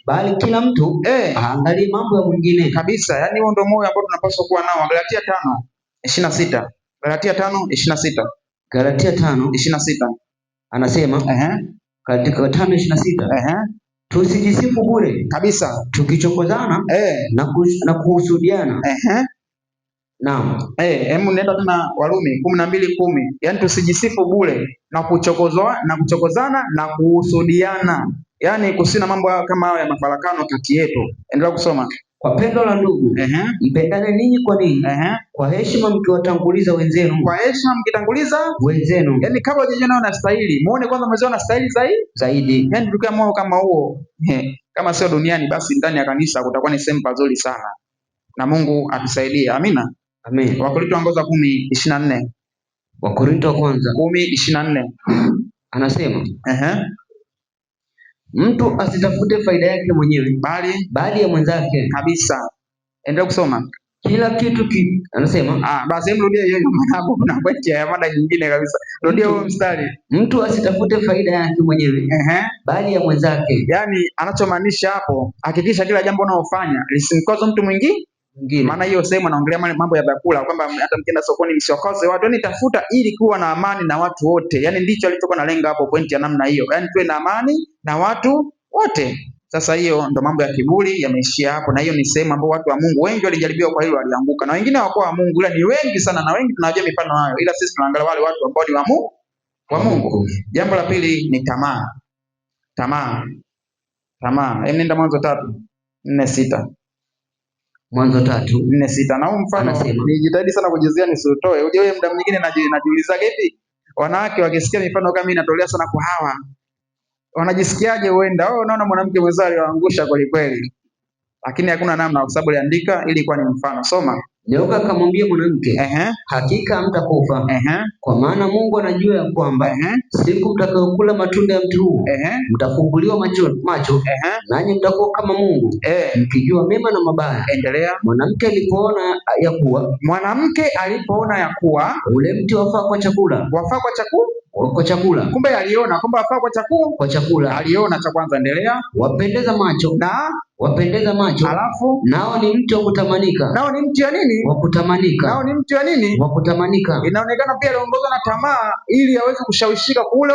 bali kila mtu aangalie mambo ya mwingine. Kabisa, yani huo ndio moyo ambao tunapaswa kuwa nao. Galatia 5:26. Galatia 5:26. Galatia 5:26. Anasema katika 5:26, tusijisifu bure kabisa, tukichokozana na kuhusudiana. Naam. Hebu nenda tena Warumi 12:10. Yaani tusijisifu bure na kuchokozana na kuhusudiana. Yaani kusina mambo kama hayo ya mafarakano kati yetu. Endelea kusoma. Kwa pendo la ndugu, mpendane ninyi kwa ninyi. Kwa heshima mkiwatanguliza wenzenu. Kwa heshima mkitanguliza wenzenu. Yaani kabla hujajiona unastahili, muone kwanza mwenzao anastahili zaidi. Yaani tukiwa moyo kama huo, kama sio duniani basi ndani ya kanisa kutakuwa ni sehemu pazuri sana. Na Mungu atusaidie. Amina. Amen. Wakorintho ongoza 10:24. Wakorintho kwanza 10:24. Anasema, mtu asitafute faida yake mwenyewe bali ya mwenzake. Kabisa. Endelea kusoma. Kila kitu anasema, basi mrudie hiyo hapo kuna pointi ya mada nyingine kabisa. Rudia huo mstari. Mtu asitafute faida yake mwenyewe bali ya mwenzake. Yaani anachomaanisha hapo, hakikisha kila jambo unaofanya lisimkwaze mtu mwingine. Maana hiyo sehemu anaongelea mambo ya vyakula kwamba hata mkienda sokoni msiwakwaze watu. Yaani tafuta ili kuwa na amani na watu wote. Yaani ndicho alichokuwa analenga hapo, pointi ya namna hiyo. Yaani tuwe na amani na watu wote. Sasa hiyo ndo mambo ya kiburi yameishia hapo, na hiyo ni sehemu ambayo watu wa Mungu wengi walijaribiwa, kwa hilo walianguka, na wengine hawakuwa wa Mungu, ila ni wengi sana, na wengi tunajua mifano hayo, ila sisi tunaangalia wale watu ambao ni wa Mungu. Jambo la pili ni tamaa. Nenda Mwanzo 3:4-6. Mwanzo 3:4-6. Na huu mfano nijitahidi sana kujizia nisiutoe. Uje wewe muda mwingine najiuliza hivi, wanawake wakisikia mifano kama hii inatolea sana kwa hawa wanajisikiaje? Huenda unaona mwanamke mwenzao aliwaangusha kweli, lakini hakuna namna, kwa sababu aliandika ili kuwa ni mfano. Soma. Nyoka akamwambia mwanamke, hakika hamtakufa. Kwa maana Mungu anajua ya kwamba siku mtakayokula matunda ya mti huu mtafumbuliwa macho, nanyi mtakuwa kama Mungu, mkijua mema na mabaya. Endelea. Mwanamke alipoona ya kuwa ule mti wafaa kwa chakula. Kwa chakula. Kumbe aliona kwamba wafaa kwa chakula. Aliona cha kwanza. Endelea. Wapendeza macho. Alafu nao ni mti wa kutamanika. Nao ni mti wa nini? Wa kutamanika. Nao ni mti wa nini? Wa kutamanika. Inaonekana pia aliongozwa na tamaa ili aweze kushawishika kula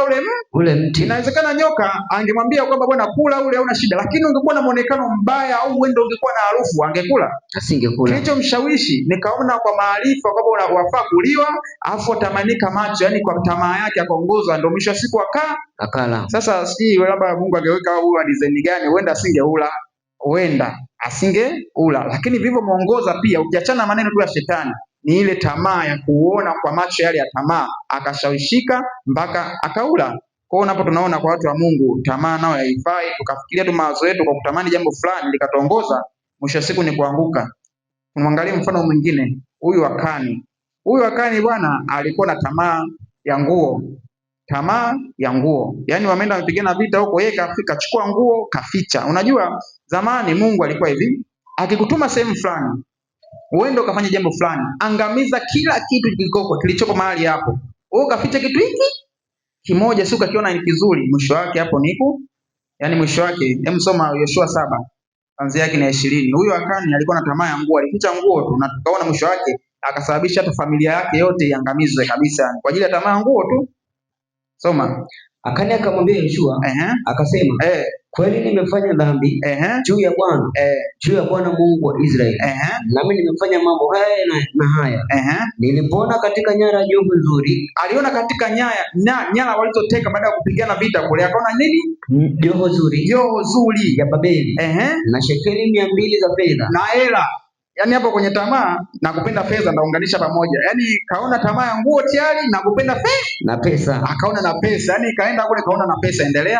ule mti. Inawezekana nyoka angemwambia kwamba bwana kula ule, hauna shida, lakini ungekuwa na muonekano mbaya au uende ungekuwa na harufu, angekula? Asingekula. Kilichomshawishi nikaona kwa maarifa kwamba wafaa kuliwa, afu atamanika macho, yani kwa tamaa yake akaongozwa, ndio mwisho wa siku akala. Sasa sijui labda Mungu angeweka huyu wa design gani, huenda asingeula, lakini vivyo muongoza pia, ukiachana maneno tu ya shetani, ni ile tamaa ya kuona kwa macho yale ya tamaa, akashawishika mpaka akaula. Kwa hiyo unapo tunaona kwa watu wa Mungu tamaa nao haifai, tukafikiria tu mawazo yetu kwa kutamani jambo fulani likatuongoza, mwisho wa siku ni kuanguka. Mwangalie mfano mwingine, huyu Akani bwana alikuwa na tamaa ya nguo. Yaani wameenda wamepigana vita huko, yeye kachukua nguo kaficha. Unajua zamani Mungu alikuwa hivi, akikutuma sehemu fulani uende ukafanya jambo fulani, angamiza kila kitu kilichopo mahali hapo. Wewe ukaficha kitu hiki kimoja, si ukakiona ni kizuri, mwisho wake hapo mwisho wake, soma Yoshua 7 kuanzia yake na 20. Huyo Akani alikuwa na tamaa ya nguo, alificha nguo tu, na tukaona mwisho wake akasababisha hata familia yake yote iangamizwe kabisa kwa ajili ya tamaa ya nguo tu. Soma. Akani akamwambia Yoshua, akasema, kweli nimefanya dhambi juu ya Bwana Mungu wa Israeli, nami nimefanya mambo haya na haya. Nilipoona katika nyara joho nzuri. Aliona katika nyara walizoteka baada ya kupigana vita kule, akaona nini? Joho zuri ya Babeli, na shekeli 200 za fedha na hela. Yaani hapo kwenye tamaa na kupenda fedha ndaunganisha pamoja. Yaani kaona tamaa ya nguo tayari na kupenda na pesa. Akaona na pesa. Yaani kaenda kule kaona na pesa. Endelea.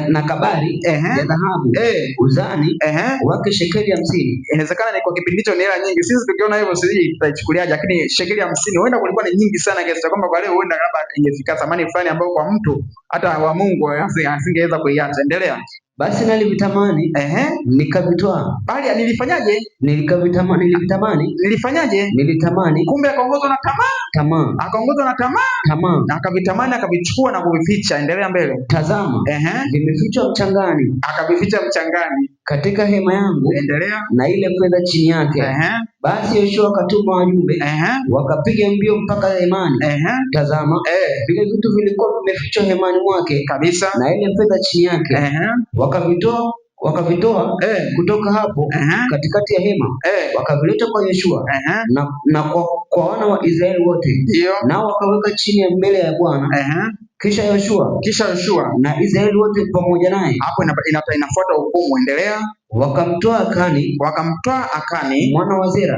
Na kabari ya dhahabu uzani wake shekeli 50. Inawezekana ni kwa kipindi hicho ni hela nyingi. Sisi tukiona hivyo sisi tutaichukuliaje, lakini shekeli 50 huenda kulikuwa ni nyingi sana kiasi kwamba kwa leo huenda labda ingefika thamani fulani ambayo kwa mtu hata wa Mungu asingeweza kuiacha. Endelea. Basi nalivitamani, nikavitoa. Bali nilifanyaje? Nilivitamani. Kumbe akaongozwa na tamaa. Akaongozwa na tamaa. Na akavitamani, akavichukua na kuvificha. Endelea mbele. Tazama, vimefichwa mchangani. Akavificha mchangani katika hema yangu. Endelea. Na ile fedha chini yake. Basi Yoshua akatuma wajumbe, wakapiga mbio mpaka hemani. Tazama, vile vitu vilikuwa vimefichwa hemani mwake kabisa, na ile fedha chini yake. Wakavitoa kutoka hapo katikati ya hema, wakavileta kwa Yoshua na kwa wana wa Israeli wote, nao wakaweka chini ya mbele ya Bwana. Kisha Yoshua na Israeli wote pamoja naye. Hapo inafuata hukumu. Endelea. Wakamtoa Akani mwana wa Zera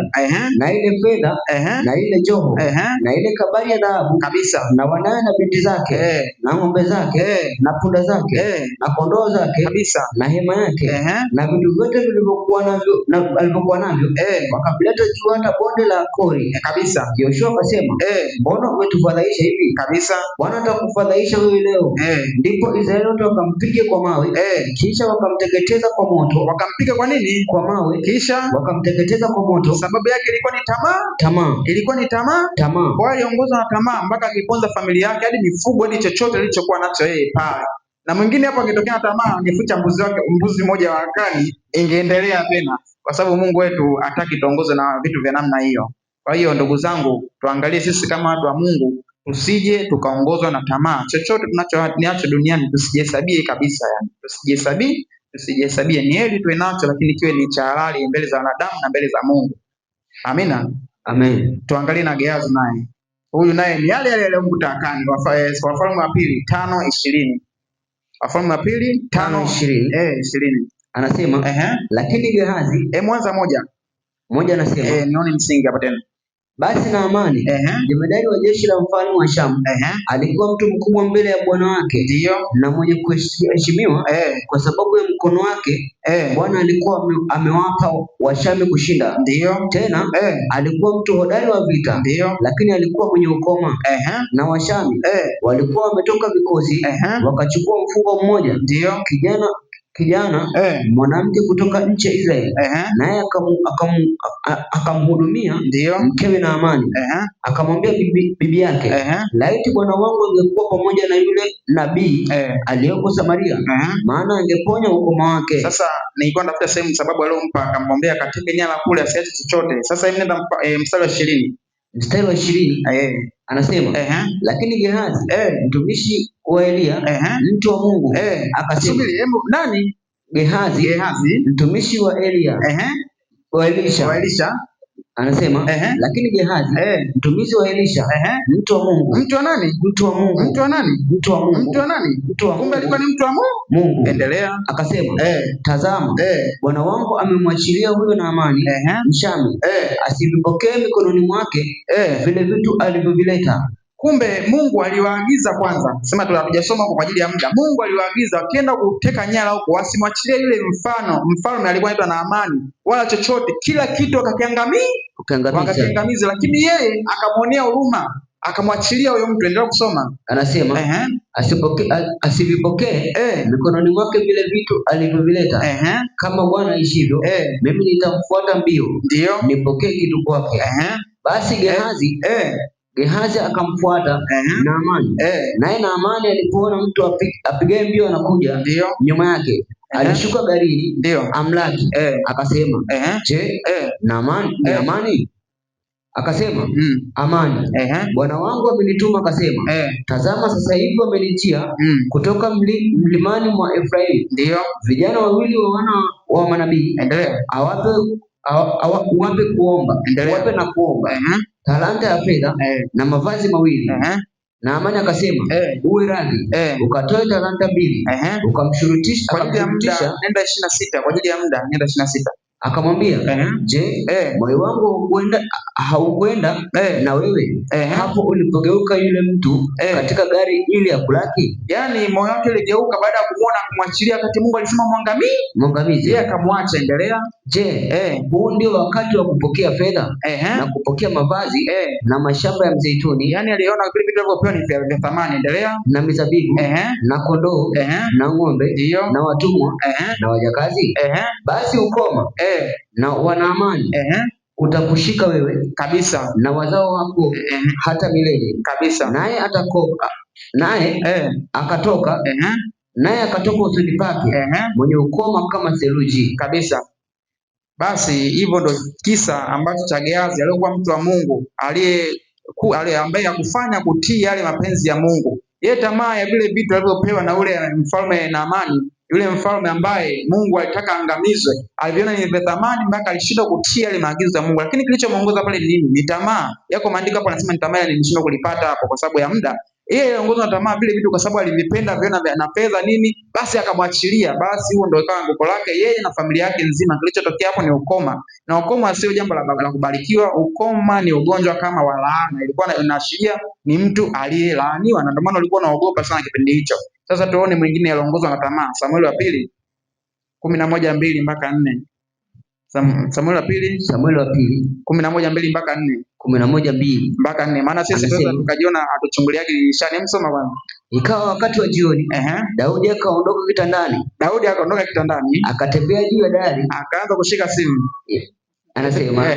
na ile fedha na ile joho na ile kabari ya dhahabu kabisa, na wanawe na binti zake na ng'ombe zake na punda zake na kondoo zake kabisa, na hema yake na vitu vyote vilivyokuwa navyo wakavileta juu hata bonde la Akori kabisa. Yoshua akasema, mbona umetufadhaisha hivi kabisa? Bwana atakufadhaisha wewe leo. Ndipo Israeli wote wakampiga kwa mawe, kisha wakamteketeza kwa moto. Wakampiga kwa nini? Kwa mawe, kisha wakamteketeza kwa moto. Sababu yake ilikuwa ni tamaa. Ilikuwa ni tamaa. Kwa hiyo aliongozwa na tamaa mpaka akiponza familia yake, hadi mifugo, hadi chochote alichokuwa nacho yeye pale. Na mwingine hapo angetokea na tamaa, angeficha mbuzi moja wa Akani, ingeendelea tena, kwa sababu Mungu wetu hataki tuongozwe na vitu vya namna hiyo. Kwa hiyo ndugu zangu, tuangalie sisi kama watu wa Mungu, tusije tukaongozwa na tamaa. Chochote tunacho duniani tusijihesabie kabisa, yani tusijihesabie. Ni heri tuwe nacho, lakini kiwe ni cha halali mbele za wanadamu na mbele za Mungu. Amina. Amen. Tuangalie na Gehazi naye. Huyu naye ni yale aliyomkuta Akani. Wafalme wa pili 5:20. Wafalme wa pili 5:20. Anasema lakini Gehazi moja anasema nione msingi hapa tena. Basi Naamani jemadari wa jeshi la mfalme wa Shamu alikuwa mtu mkubwa mbele ya bwana wake, ndio, na mwenye kuheshimiwa kwa sababu ya mkono wake Bwana alikuwa amewapa Washami kushinda. Ndio. Tena alikuwa mtu hodari wa vita. Ndio. Lakini alikuwa mwenye ukoma. Na Washami walikuwa wametoka vikosi wakachukua mfungwa mmoja, ndio, kijana mwanamke kutoka nchi ya Israeli, naye akamhudumia mkewe Naamani. Akamwambia bibi yake, laiti bwana wangu angekuwa pamoja na yule nabii aliyeko Samaria, maana angeponya ukoma wake. Sasa nilikuwa natafuta sehemu sababu aliyompa, akamwambia akatenge nyara kule asiache chochote. Sasa hivi nenda mstari wa 20. Mstari wa 20 anasema lakini Gehazi mtumishi wa Elia mtu wa Mungu akasema, nani? Gehazi mtumishi wa Elia wa Elisha anasema lakini Gehazi mtumishi wa Elisha mtu wa Mungu. Mtu wa nani? Mtu wa Mungu. Mtu wa nani? Mtu wa Mungu. Mtu wa nani? Mtu wa Mungu. Kumbe alikuwa ni mtu wa Mungu. Endelea. Akasema tazama, bwana wangu amemwachilia huyo Naamani Mshami asivipokee mikononi mwake vile vitu alivyovileta. Kumbe Mungu aliwaagiza kwanza, sema tunajasoma kwa ajili ya muda. Mungu aliwaagiza wakienda kuteka nyara huko wasimwachilie yule mfalme alikuwa anaitwa Naamani wala chochote, kila kitu wakakiangamiza, lakini yeye akamwonea huruma akamwachilia huyo mtu. Endelea kusoma. Anasema asivipokee mikononi mwake vile vitu alivyovileta. Kama Bwana aishivyo, mimi nitamfuata mbio, ndio nipokee kitu kwake. Basi Gehazi akamfuata Naamani. Naye Naamani alipoona mtu apigaye mbio anakuja nyuma yake, alishuka garini amlaki. Akasema, je, Naamani? Akasema, amani. Bwana wangu amenituma. Akasema, tazama sasa hivi wamenijia kutoka mlimani mwa Efraimu vijana wawili wa wana wa manabii, uwape na kuomba talanta ya fedha na mavazi mawili. Naamani akasema, uwe radhi ukatoe talanta 2 ukamshurutisha. Nenda 26 kwa ajili ya muda, nenda 26. Akamwambia, je, moyo wangu haukwenda na wewe hapo ulipogeuka yule mtu katika gari ili ya kulaki? Yani moyo wake uligeuka baada ya kumuona, kumwachilia, wakati Mungu alisema mwangamizi, yeye akamwacha. Endelea. Je, huu ndio wakati wa kupokea fedha na kupokea mavazi na mashamba ya mzeituni? Yani aliona vile vitu alivyopewa ni vya thamani. Endelea. Na mizabibu na kondoo na ng'ombe na watumwa na wajakazi. Basi ukoma na Wanaamani utakushika wewe kabisa na wazao wako hata milele kabisa. Naye akatoka usoni pake mwenye ukoma kama theluji kabisa. Basi hivyo ndo kisa ambacho cha Gehazi aliyokuwa mtu wa Mungu ambaye hakufanya kutii yale mapenzi ya Mungu. Yeye tamaa ya vile vitu alivyopewa na ule mfalme Naamani, yule mfalme ambaye Mungu alitaka angamizwe, aliviona ni vya thamani mpaka alishindwa kutii yale maagizo ya Mungu. Lakini kilichomuongoza pale ni nini? Ni tamaa. Yako maandiko hapo anasema ni tamaa, nilishindwa kulipata hapo kwa sababu ya muda. Yeye aliongozwa na tamaa vile vitu kwa sababu alivipenda viona na fedha nini, basi akamwachilia. Basi huo ndio ikawa anguko lake yeye na familia yake nzima. Kilichotokea hapo ni ukoma, na ukoma sio jambo la kubarikiwa. Ukoma ni ugonjwa kama wa laana, ilikuwa inaashiria ni mtu aliyelaaniwa, na ndio maana alikuwa anaogopa sana kipindi hicho. Sasa tuone mwingine aliongozwa na tamaa. Samueli wa pili 11:2 mpaka 4. Samueli wa pili 11:2 mpaka 4. 11:2 mpaka 4. Maana sisi sasa tukajiona hatuchunguliaje dirishani. Msoma bwana. Ikawa wakati wa jioni, Daudi akaondoka kitandani, akatembea juu ya dari, akaanza kushika simu. Anasema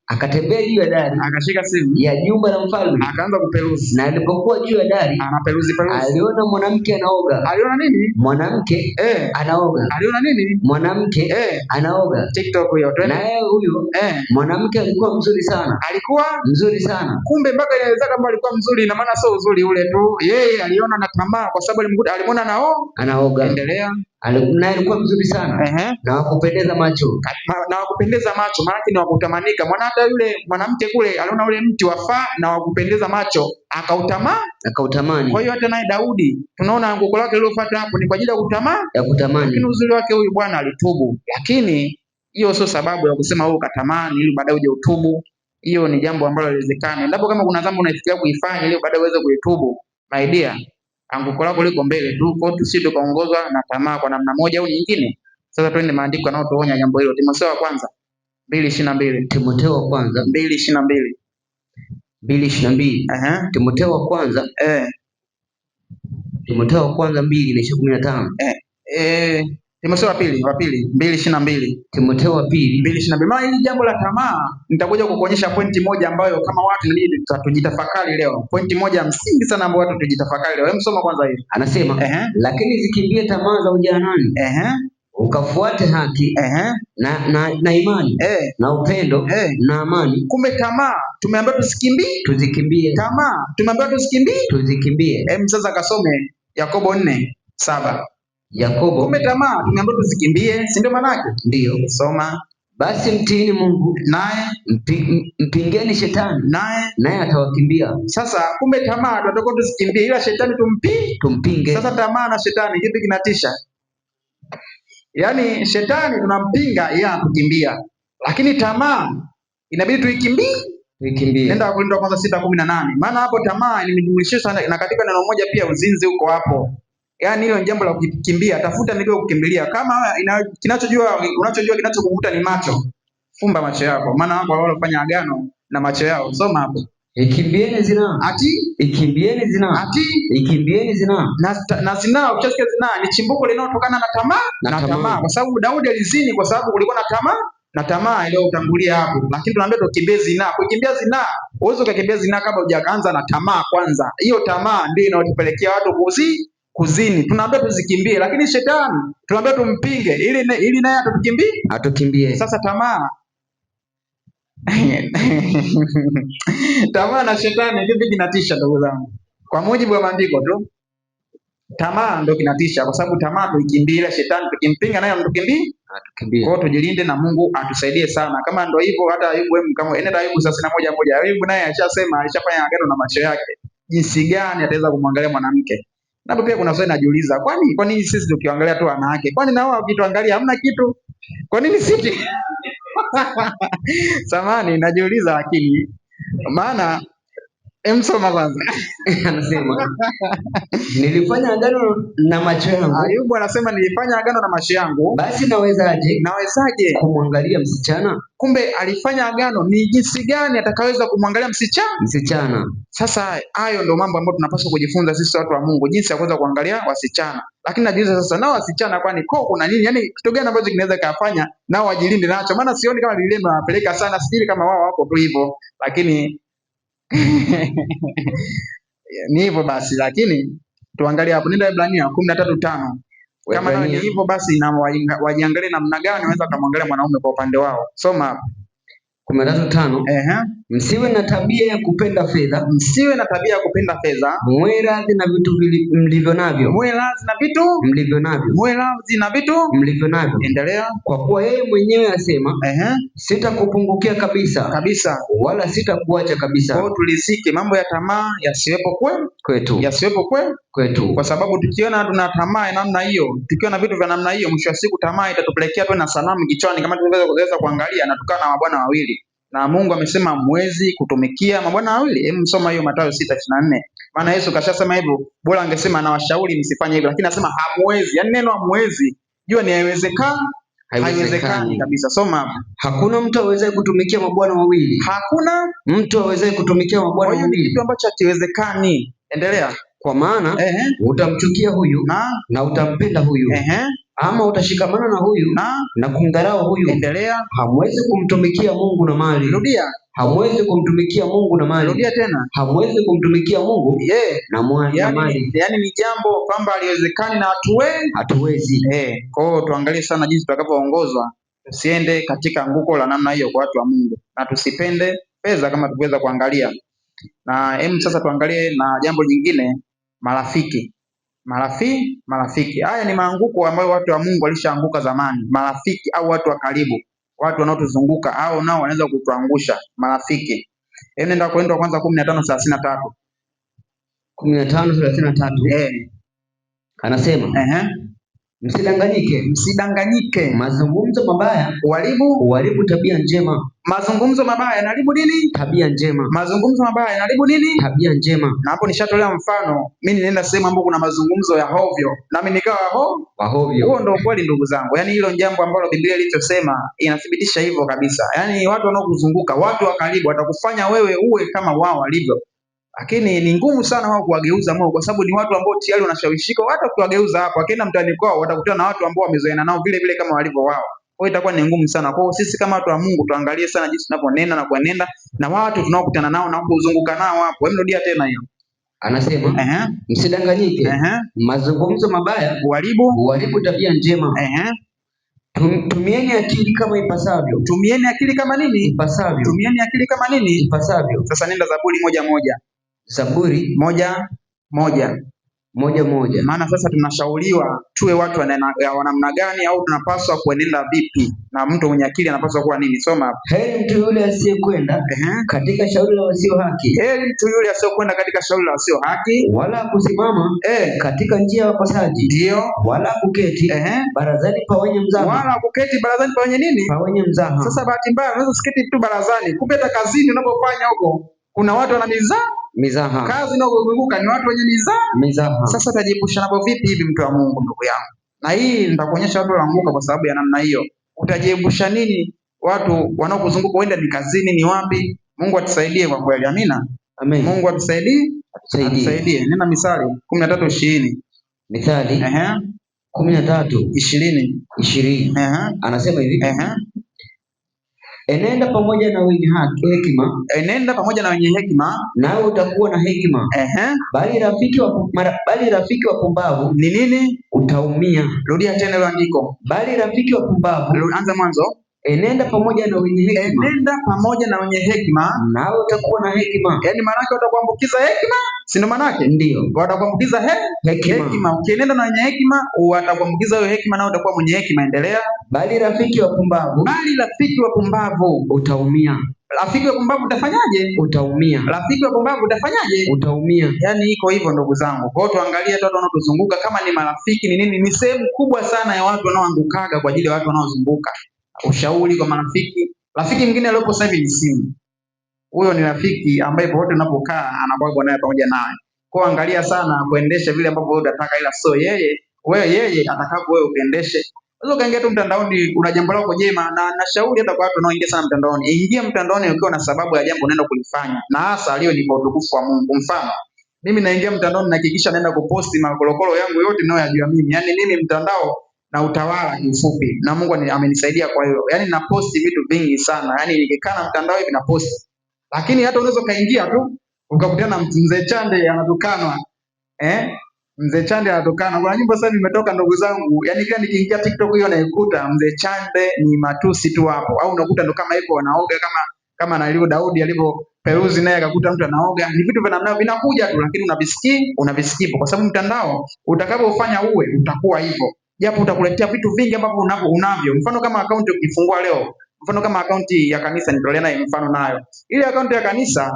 akatembea juu ya dari, akashika simu ya jumba la mfalme, akaanza kuperuzi. Na alipokuwa juu ya dari, anaperuzi, aliona mwanamke anaoga. Aliona nini? Mwanamke anaoga. Aliona nini? Mwanamke anaoga. TikTok hiyo. Naye huyo mwanamke alikuwa mzuri sana. Alikuwa mzuri sana. Kumbe mpaka inaweza kama alikuwa mzuri, na maana sio uzuri ule tu. Yeye aliona na tamaa kwa sababu alimwona anaoga. Endelea. Naye alikuwa mzuri sana. Na wakupendeza macho. Na wakupendeza macho, maana ni wakutamanika. Maana hata yule mwanamke kule aliona ule mti wafaa na wakupendeza macho, akautamani. Kwa hiyo hata naye Daudi tunaona anguko lake lilofuata hapo ni kwa ajili ya kutamani. Lakini uzuri wake huyu bwana alitubu. Lakini hiyo sio sababu ya kusema wewe ukatamani ili baadaye uje utubu. Hiyo ni jambo ambalo haliwezekani. Ndipo kama kuna dhambi unafikiria kuifanya ili baadaye uweze kuitubu, my dear, anguko lako liko mbele tu. Kwa hiyo tusije tukaongozwa na tamaa kwa namna moja au nyingine. Sasa twende maandiko yanayotuonya jambo hilo. Timotheo wa kwanza 2:22. Timotheo wa kwanza 2:22. 2:22. Timotheo wa kwanza Timotheo wa kwanza 2:15. Timotheo wa pili 2:22. Timotheo wa pili 2:22. Maana hili jambo la tamaa nitakuja kukuonyesha pointi moja ambayo kama watu inabidi tujitafakari leo. Pointi moja msingi sana ambayo watu tujitafakari leo. Hebu soma kwanza hiyo. Anasema lakini zikimbie tamaa za ujanani. Ukafuate haki na imani na upendo na amani. Kumbe tamaa tumeambiwa tuzikimbie. Tamaa tumeambiwa tuzikimbie. Sasa kasome Yakobo 4:7. Yakobo. Kumbe tamaa tumeambiwa tuzikimbie, si ndio maana yake? Ndio. Soma. Basi mtiini Mungu, naye mpingeni shetani, naye atawakimbia. Sasa kumbe tamaa tunataka tuzikimbie, ila shetani tumpinge. Sasa tamaa na shetani kipi kinatisha? Yaani shetani tunampinga, yeye anakukimbia. Lakini tamaa inabidi tuikimbie. Nenda Wakorintho wa kwanza 6:18. Maana hapo tamaa nimejumlishia sana, na katika neno moja pia uzinzi uko hapo. Yaani hilo ni jambo la kukimbia. Tafuta ndio kukimbilia. Kama unachojua kinachokuvuta ni macho, fumba macho yako. Maana hapo wale wanafanya agano na macho yao. Soma hapo. Ikimbieni zinaa. Ikimbieni zinaa. Na zinaa, ukisikia zinaa ni chimbuko linalotokana na tamaa. Kwa sababu Daudi alizini kwa sababu kulikuwa na tamaa iliyotangulia hapo. Lakini tunaambia tukimbie zinaa. Kukimbia zinaa, uwezo ukakimbia zinaa kabla hujaanza na tamaa kwanza. Hiyo tamaa ndio inayotupelekea watu kuzini. Tunaambia tuzikimbie, lakini shetani tunaambia tumpinge ili naye atukimbie. Sasa tamaa tamaa na shetani kipi kinatisha ndugu zangu? Kwa mujibu wa maandiko tu, tamaa ndio kinatisha, kwa sababu tamaa tuikimbie, ila shetani tukimpinga naye atukimbie. Kwa hiyo tujilinde na Mungu atusaidie sana. Kama ndio hivyo, hata Ayubu, kama enenda Ayubu 31:1, Ayubu naye alishasema, alishafanya agano na macho yake jinsi gani ataweza kumwangalia mwanamke. Napo pia kuna swali najiuliza, kwa nini sisi tukiangalia tu wanawake? Kwani nao wakituangalia hamna kitu? Kwa nini sisi? Samani najiuliza, lakini maana msoma kwanza. Anasema nilifanya agano na macho yangu. Ayubu anasema nilifanya agano na macho yangu. Basi nawezaje kumwangalia msichana? Kumbe alifanya agano ni jinsi gani atakaweza kumwangalia msichana. Sasa hayo ndio mambo ambayo tunapaswa kujifunza sisi watu wa Mungu, jinsi ya kuweza kuangalia wasichana. Lakini najiuliza sasa, nao wasichana kwani kuna nini? Yaani kitu gani ambacho kinaweza kufanya nao wajilinde nacho? Maana sioni kama Biblia inawapeleka sana, sijui kama wao wako tu hivyo, lakini ni hivyo basi. Lakini tuangalie hapo, nenda Ibrania 13:5. Kama nao ni hivyo basi, na wajiangalie namna gani wanaweza kumwangalia mwanaume kwa upande wao. Soma hapo. 13:5. Msiwe na tabia ya kupenda fedha. Msiwe na tabia ya kupenda fedha. Muwe radhi na vitu mlivyo navyo. Muwe radhi na vitu mlivyo navyo. Muwe radhi na vitu mlivyo navyo. Endelea. Kwa kuwa yeye mwenyewe asema, sitakupungukia kabisa, wala sitakuacha kabisa. Kwa tulisike mambo ya tamaa yasiwepo kwetu. Yasiwepo kwetu. Kwa sababu tukiona tuna tamaa ya namna hiyo, tukiona vitu vya namna hiyo, mwisho wa siku tamaa itatupelekea tu na sanamu kichwani, kama tunaweza kuangalia na tukana na mabwana wawili. Na Mungu amesema mwezi kutumikia mabwana wawili. Hebu msoma hiyo Mathayo 6:24. Maana Yesu kashasema hivyo, bora angesema anawashauri msifanye hivyo, lakini anasema hamwezi. Yaani neno hamwezi, jua ni haiwezekani kabisa. Soma hapa. Hakuna mtu awezaye kutumikia mabwana wawili. Hakuna mtu awezaye kutumikia mabwana wawili. Ni kitu ambacho hakiwezekani. Endelea. Kwa maana utamchukia huyu na utampenda huyu. Ama utashikamana na huyu na kumdharau huyu. Endelea. Hamwezi kumtumikia Mungu na mali. Rudia. Hamwezi kumtumikia Mungu na mali. Rudia tena. Hamwezi kumtumikia Mungu na mali. Yaani ni jambo kwamba haliwezekani na hatuwezi. Kwa hiyo tuangalie sana jinsi tutakavyoongozwa. Tusiende katika anguko la namna hiyo kwa watu wa Mungu. Na tusipende pesa kama tuweza kuangalia. Na sasa tuangalie na jambo jingine, marafiki. Haya ni maanguko ambayo watu wa Mungu walishaanguka zamani. Marafiki au watu wa karibu, watu wanaotuzunguka au nao wanaweza kutuangusha. Marafiki. Nenda Korintho wa kwanza 15:33. 15:33. Anasema, Msidanganyike. Mazungumzo mabaya huharibu tabia njema. Mazungumzo mabaya yanaharibu nini? Tabia njema. Mazungumzo mabaya yanaharibu nini? Tabia njema. Na hapo nishatolea mfano. Mimi nilienda sehemu ambapo kuna mazungumzo ya hovyo, nami nikawa hovyo. Huo ndio kweli ndugu zangu. Yaani hilo jambo ambalo Biblia ilichosema inathibitisha hivyo kabisa. Yaani watu wanaokuzunguka, watu wa karibu watakufanya wewe uwe kama wao walivyo. Lakini ni ngumu sana wao kuwageuza moyo, kwa sababu ni watu ambao tayari wanashawishika. Hata ukiwageuza hapo, akienda mtaani kwao watakutana na watu ambao wamezoeana nao vile vile kama walivyo wao. Kwa hiyo itakuwa ni ngumu sana. Kwa hiyo sisi kama watu wa Mungu tuangalie sana jinsi tunaponena na kuenenda na watu tunaokutana nao na kuzunguka nao hapo. Hebu rudia tena hiyo. Anasema, msidanganyike. Mazungumzo mabaya huharibu tabia njema. Tumieni akili kama ipasavyo. Tumieni akili kama nini? Ipasavyo. Tumieni akili kama nini? Ipasavyo. Sasa nenda Zaburi 1:1. Zaburi 1:1. Maana sasa tunashauriwa tuwe watu wa namna gani, au tunapaswa kuenenda vipi, na mtu mwenye akili anapaswa kuwa nini? Soma hapa. Heri mtu yule asiyekwenda katika shauri la wasio haki. Heri mtu yule asiyekwenda katika shauri la wasio haki, wala kusimama katika njia ya wakosaji. Ndio. Wala kuketi barazani pa wenye mzaha. Wala kuketi barazani pa wenye nini? Pa wenye mzaha. Sasa bahati mbaya unaweza usiketi tu barazani, kumbe hata kazini unapofanya huko kuna watu wana mizaha. Kazi inayozunguka ni watu wenye mizaha. Sasa utajiepusha napo vipi hivi, mtu wa Mungu, ndugu yangu? Na hii nitakuonyesha watu wanaanguka kwa sababu ya namna hiyo. Utajiepusha nini? Watu wanaokuzunguka wenda ni kazini, ni wapi? Mungu atusaidie kwa kweli. Amina. Amen. Mungu atusaidie. Nenda Mithali 13:20. Mithali 13:20. Anasema hivi. Enenda pamoja na wenye hekima. Enenda pamoja na wenye hekima, nawe utakuwa na hekima. Bali rafiki wa pumbavu ni nini? Utaumia. Rudia tena hilo andiko. Bali rafiki wa pumbavu. Anza mwanzo. Enenda pamoja na wenye hekima. Enenda pamoja na wenye hekima, nawe utakuwa na hekima. Yaani maana yake watakuambukiza hekima, si ndio maana yake? Ndio. Watakuambukiza hekima. Ukienenda na wenye hekima, watakuambukiza hiyo hekima, na utakuwa mwenye hekima. Endelea. Bali rafiki wa pumbavu. Bali rafiki wa pumbavu utaumia. Rafiki wa pumbavu utafanyaje? Utaumia. Rafiki wa pumbavu utafanyaje? Utaumia. Yaani iko hivyo ndugu zangu. Kwa hiyo tuangalie watu wanaotuzunguka, kama ni marafiki ni nini. Ni sehemu kubwa sana ya watu wanaoangukaga kwa ajili ya watu wanaozunguka. Ushauri kwa marafiki. Rafiki mwingine aliyopo sasa hivi ni simu. Huyo ni rafiki ambaye popote unapokaa anakuwa naye pamoja nawe. Kwa angalia sana kuendesha vile ambavyo wewe unataka, ila sio yeye atakapo wewe uendeshe. Unaweza kaingia tu mtandaoni, una jambo lako jema, na nashauri hata kwa watu wanaoingia sana mtandaoni, ingia mtandaoni ukiwa na sababu ya jambo unaenda kulifanya, na hasa aliyo ni kwa utukufu wa Mungu. Mfano, mimi naingia mtandaoni nahakikisha naenda kuposti makolokolo yangu yote ninayojua mimi. Yaani mimi mtandao na utawala kiufupi, na Mungu amenisaidia kwa hiyo. Yaani na posti vitu vingi sana. Yaani nikikaa na mtandao hivi na posti. Lakini hata unaweza kaingia tu ukakutana na mzee Chande anatukanwa. Mzee Chande anatokana. Kuna nyimbo sasa nimetoka ndugu zangu. Yaani kila nikiingia TikTok hiyo naikuta Mzee Chande ni matusi tu hapo. Au unakuta ndo kama hivyo wanaoga kama na alivyo Daudi alivyoperuzi naye akakuta mtu anaoga. Ni vitu vya namna vinakuja tu, lakini unavisikipo kwa sababu mtandao utakapofanya uwe utakuwa hivyo. Japo utakuletea vitu vingi ambavyo unavyo. Mfano kama account ukifungua leo, mfano kama account ya kanisa nitolea naye mfano nayo. Ile account ya kanisa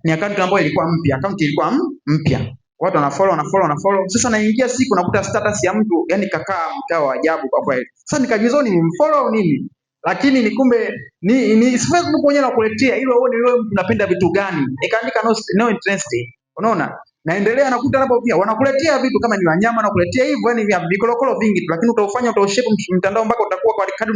ni account ambayo ilikuwa mpya, account ilikuwa mpya. Watu wanafollow. Sasa naingia siku nakuta status ya mtu, yani kakaa mkao wa ajabu kwa kweli. Sasa nikajiuliza ni mfollow nini? Lakini ni kumbe ni siwezi kuonyesha na kuletea ile uone wewe mtu unapenda vitu gani. Nikaandika no interest. Unaona? Naendelea nakuta hapo pia wanakuletea vitu kama ni wanyama nakuletea hivyo, yani vya vikolokolo vingi tu, lakini utaushape mtandao mpaka utakuwa kwa kadri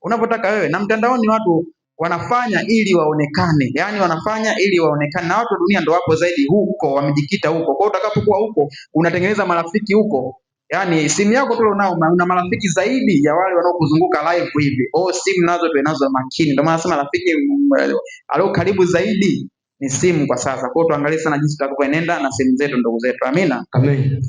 unavyotaka wewe. Na mtandaoni watu wanafanya ili waonekane, yani wanafanya ili waonekane, na watu dunia ndo wapo zaidi huko, wamejikita huko. Kwa hiyo utakapokuwa huko unatengeneza marafiki huko, yani simu yako tu unao una marafiki zaidi ya wale wanaokuzunguka live hivi. Simu nazo tunazo makini, ndio maana nasema rafiki alio karibu zaidi ni simu kwa sasa. Kwa hiyo tuangalie sana jinsi tutakavyoenenda na simu zetu, ndugu zetu. Amina. Amen.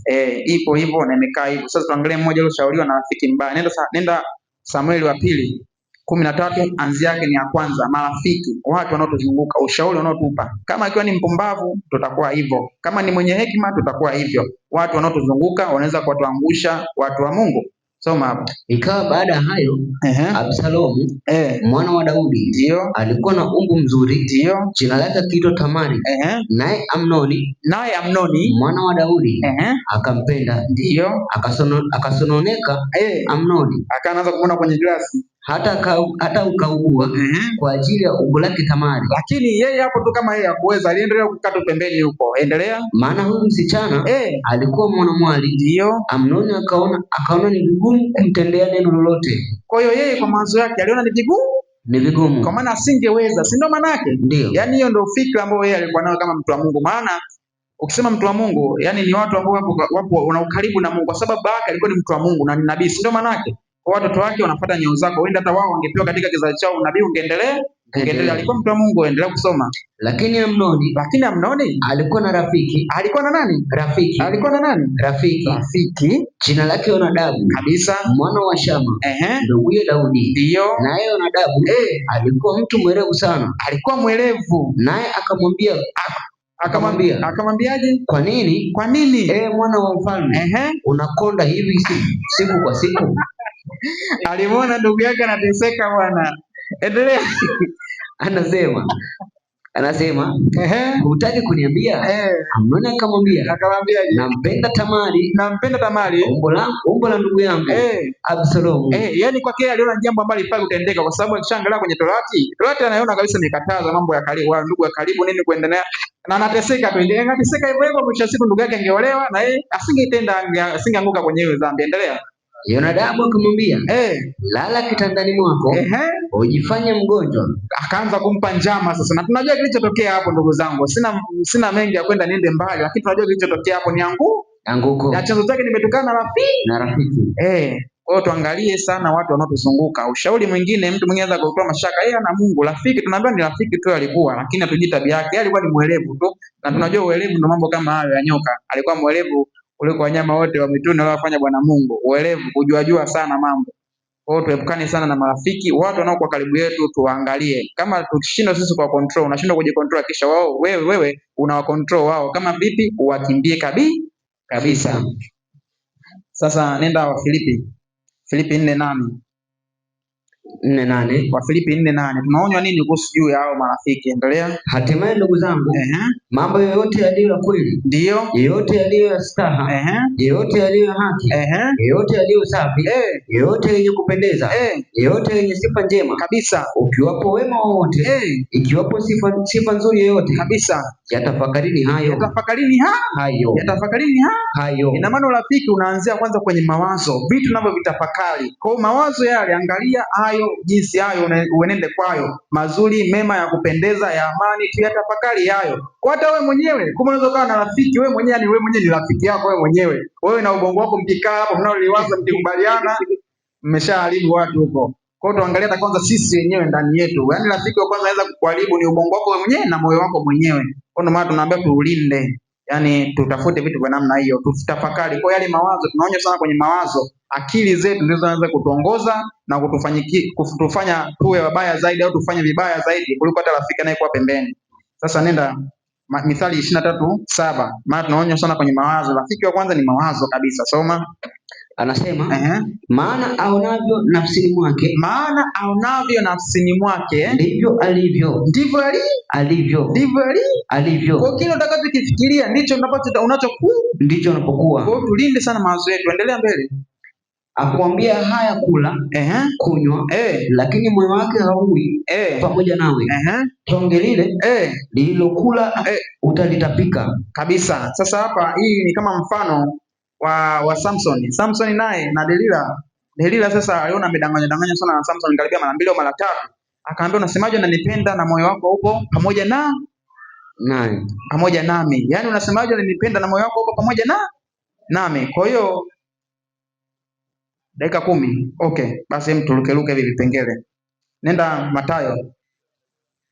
Ipo hivyo na imekaa hivyo. Sasa tuangalie mmoja aliyoshauriwa na rafiki mbaya. Nenda Samueli wa pili 13 anzi yake ni ya kwanza. Marafiki, watu wanaotuzunguka, ushauri wanaotupa. Kama akiwa ni mpumbavu tutakuwa hivyo, kama ni mwenye hekima tutakuwa hivyo. Watu wanaotuzunguka wanaweza kutuangusha watu wa Mungu. Soma hapo. Ikawa baada ya hayo Absalomu mwana wa Daudi ndio alikuwa na umbu mzuri, ndio jina lake kiitwa Tamari. Naye Amnoni mwana wa Daudi akampenda, ndio akasononeka. Amnoni akaanza kumwona kwenye glasi hata ukaugua kwa ajili ya umbu lake Tamari. Lakini yeye hapo tu kama yeye hakuweza, aliendelea kukata pembeni huko. Endelea. Maana huyu msichana alikuwa mwanamwali. Ndio Amnoni akaona ni vigumu kumtendea neno lolote. Kwa hiyo yeye kwa mawazo yake aliona ni vigumu, kwa maana asingeweza, si ndio maana yake? Ndio. Yaani hiyo ndio fikra ambayo yeye alikuwa nayo kama mtu wa Mungu. Maana ukisema mtu wa Mungu, yani ni watu ambao wapo una ukaribu na Mungu, kwa sababu baba yake alikuwa ni mtu wa Mungu na ni nabii, si ndio maana yake? Kwa watoto wake wanafuata nyayo zako. Wenda hata wao wangepewa katika kizazi chao nabii, ungeendelea. Alikuwa mtu wa Mungu. Endelea kusoma. Lakini Amnoni alikuwa na rafiki. Alikuwa na nani? Rafiki. Alikuwa na nani? Rafiki. Jina lake Yonadabu. Kabisa. Mwana wa Shama. Nduguye Daudi. Ndio. Naye Yonadabu alikuwa mtu mwerevu sana. Alikuwa mwerevu. Naye akamwambiaje? Kwa nini? Mwana wa mfalme, unakonda hivi siku kwa siku? Alimuona ndugu yake anateseka bwana. Endelea. Anasema hutaki kuniambia? Amnoni akamwambia, nampenda Tamari umbo la ndugu yangu Absalomu. Yani kwake aliona jambo ambalo lifaa kutendeka, kwa sababu akishaangalia kwenye Torati anaona kabisa mikataza mambo ya karibu, wa ndugu ya karibu nini kuendelea, na anateseka tu. Anateseka hivyo hivyo, mwisho siku ndugu yake angeolewa na yeye asingeanguka kwenye hiyo dhambi. Endelea. Yonadabu akamwambia, lala kitandani mwako, ujifanye mgonjwa. Akaanza kumpa njama sasa. Na tunajua kilichotokea hapo ndugu zangu. Sina mengi ya kwenda niende mbali, lakini tunajua kilichotokea hapo ni anguko. Na chanzo chake nimetukana na rafiki. Kwa hiyo tuangalie sana watu wanaotuzunguka. Ushauri mwingine, mtu mwingine anaweza kutoa mashaka yeye ana Mungu. Rafiki tunaambiwa ni rafiki tu alikuwa, lakini hatujui tabia yake. Yeye alikuwa ni mwelevu tu. Na tunajua uelevu ndio mambo kama hayo ya nyoka. Alikuwa mwelevu kuliko wanyama wote wa mwituni waliofanya Bwana Mungu. Uelevu, kujua sana mambo. Kwa hiyo tuepukane sana na marafiki, watu wanaokuwa karibu yetu tuangalie. Kama tukishindwa sisi kwa control, unashindwa kujicontrol, kisha wao wewe unawa control wao. Kama vipi? Uwakimbie kabisa. Sasa nenda wa Filipi 4:8. Wafilipi 4:8. Tunaonywa nini kuhusu juu ya hao marafiki? Endelea. Hatimaye ndugu zangu, mambo yoyote yaliyo ya kweli, ndio, yoyote yaliyo ya staha, yoyote yaliyo ya haki, yoyote yaliyo safi, yoyote yenye kupendeza, yoyote yenye sifa njema kabisa, ukiwapo wema wowote, ikiwapo sifa nzuri yoyote kabisa, yatafakarini hayo. Ina maana urafiki unaanzia kwanza kwenye mawazo, vitu unavyovitafakari. Kwa mawazo yale, angalia hayo, jinsi hayo uenende kwayo, mazuri, mema, ya kupendeza, ya amani, tuyatafakari hayo. Kwa hata wewe mwenyewe, kama unaweza kuwa na rafiki, wewe mwenyewe ni rafiki yako wewe mwenyewe. Wewe na ubongo wako mkikaa hapo, mnaoliwaza, mkikubaliana, mmeshaharibu watu huko. Kwa hiyo tuangalie hata kwanza sisi wenyewe ndani yetu. Yaani rafiki wa kwanza anaweza kukuharibu ni ubongo wako wewe mwenyewe na moyo wako mwenyewe. Kwa ndio maana tunaambia tuulinde. Yani tutafute vitu vya namna hiyo, tutafakari. Kwa yale mawazo, tunaonya sana kwenye mawazo, akili zetu ndizo zinaweza kutuongoza na kutufanya tuwe wabaya zaidi au tufanye vibaya zaidi kuliko hata rafiki anayekuwa pembeni. Sasa nenda Mithali 23:7, maana tunaonya sana kwenye mawazo. Rafiki wa kwanza ni mawazo kabisa. Soma. Anasema maana aonavyo nafsini mwake ndivyo alivyo. Kwa kile utakachokifikiria ndicho unachokuwa. Kwa hiyo tulinde sana mawazo yetu. Endelea mbele. Akwambia haya kula, kunywa, lakini moyo wake haui pamoja nawe. Tonge lile lililokula utalitapika kabisa. Sasa hapa hii ni kama mfano wa Samson. Samson naye na Delila sasa aliona amedanganya sana na Samson karibia mara 2 au mara 3. Akaambia, unasemaje unanipenda na moyo wako upo pamoja nami? Yaani unasemaje unanipenda na moyo wako upo pamoja nami? Kwa hiyo dakika 10. Okay, basi mtulukeluke hivi vipengele. Nenda Mathayo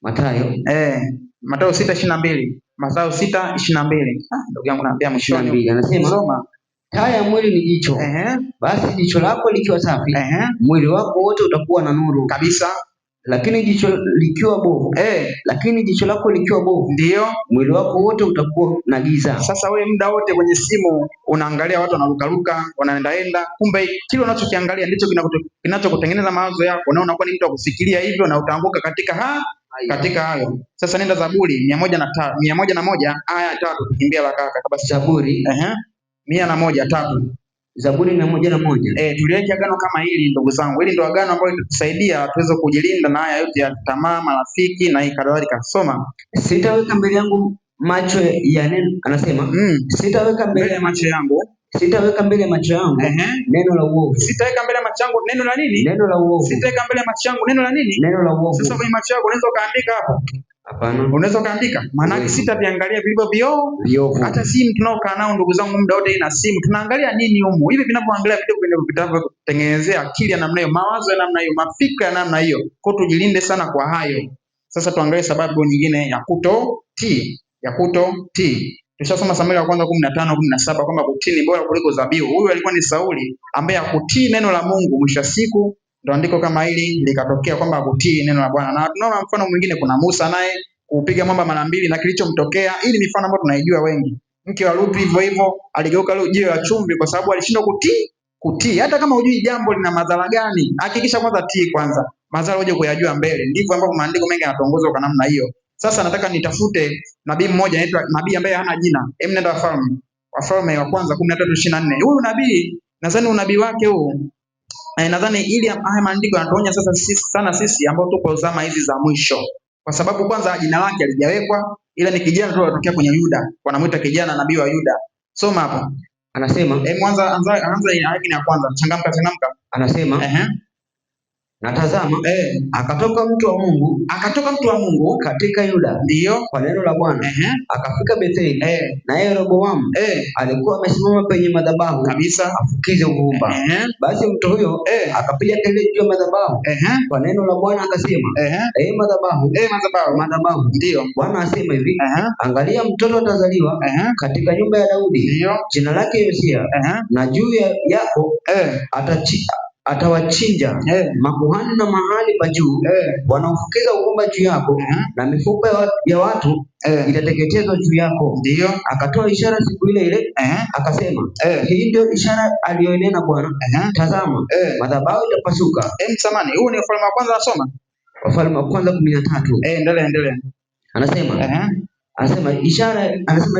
6:22. Mathayo 6:22. Ndugu yangu naambia mwishoni. Anasema soma. Taa ya mwili ni jicho. Basi jicho lako likiwa safi, mwili wako wote utakuwa na nuru kabisa. Lakini jicho lako likiwa bovu, ndio mwili wako wote utakuwa na giza. Sasa wewe muda wote kwenye simu unaangalia watu wanarukaruka, wanaendaenda, kumbe kile unachokiangalia ndicho kinachokutengeneza mawazo yako, na unakuwa ni mtu wa kufikiria hivyo na utaanguka katika hayo. Sasa nenda Zaburi 101 aya 3, tukimbia haraka kabisa. Zaburi 101:3. Zaburi 101. Tuliweke agano kama hili ndugu zangu. Hili ndio agano ambalo litatusaidia tuweze kujilinda na haya yote ya tamaa, marafiki na hii kadhalika. Soma. Sitaweka mbele yangu macho ya neno. Anasema sitaweka mbele ya macho yangu neno la uovu. Sitaweka mbele ya macho yangu neno la nini? Neno la uovu. Sitaweka mbele ya macho yangu neno la nini? Neno la uovu. Sasa kwenye macho yako unaweza kaandika hapo. Hapana. Unaweza kaandika. Maana sitaviangalia vilivyo viovu. Hata simu tunaokaa nao ndugu zangu muda wote na simu tunaangalia nini humu? Hivi vinavyoangalia vitu vinavyotengenezea akili ya namna hiyo, mawazo ya namna hiyo, mafikra ya namna hiyo. Kwa tujilinde sana kwa hayo. Sasa tuangalie sababu nyingine ya kutotii. Tushasoma Samueli wa kwanza 15:17 kwamba kutii ni bora kuliko dhabihu. Huyu alikuwa ni Sauli ambaye hakutii neno la Mungu. Mwisho wa siku ndio andiko kama hili likatokea kwamba hakutii neno la Bwana. Na tunaona mfano mwingine, kuna Musa naye kupiga mwamba mara 2 na kilichomtokea. Hili ni mfano ambao tunaijua wengi. Mke wa Lutu hivyo aligeuka leo jiwe la chumvi kwa sababu alishindwa kutii. Hata kama hujui jambo lina madhara gani, hakikisha kwanza tii kwanza. Madhara uje kuyajua mbele. Ndivyo ambapo maandiko mengi yanatuongoza kwa namna hiyo. Sasa nataka nitafute nabii mmoja anaitwa nabii ambaye hana jina. Nenda Wafalme wa kwanza 13:24. Huyu nabii nadhani unabii wake huu nadhani ili haya maandiko yanatuonya sasa sisi ambao tuko zama hizi za mwisho. Kwa sababu kwanza jina lake halijawekwa, ila ni kijana tu anatokea kwenye Yuda. Wanamuita kijana nabii wa Yuda. Soma hapa. Anasema anza ya kwanza. Changamka. Anasema natazama akatoka mtu wa Mungu katika Yuda, ndio kwa neno la Bwana akafika Betheli, na Yeroboamu alikuwa amesimama penye madhabahu kabisa afukize uvumba. Basi mtu huyo akapiga kelele juu ya madhabahu kwa neno la Bwana akasema, madhabahu, ndio Bwana asema hivi, angalia mtoto atazaliwa katika nyumba ya Daudi, jina lake Yosia, na juu yako atawachinja makuhani na mahali pa juu wanaofukiza uvumba juu yako, na mifupa ya watu itateketezwa juu yako. Ndio akatoa ishara siku ile akasema, hii ndio ishara aliyonena Bwana, tazama madhabahu itapasuka. Samani, huu ni Wafalme wa kwanza nasoma. Wafalme wa kwanza 13. Endelea. Anasema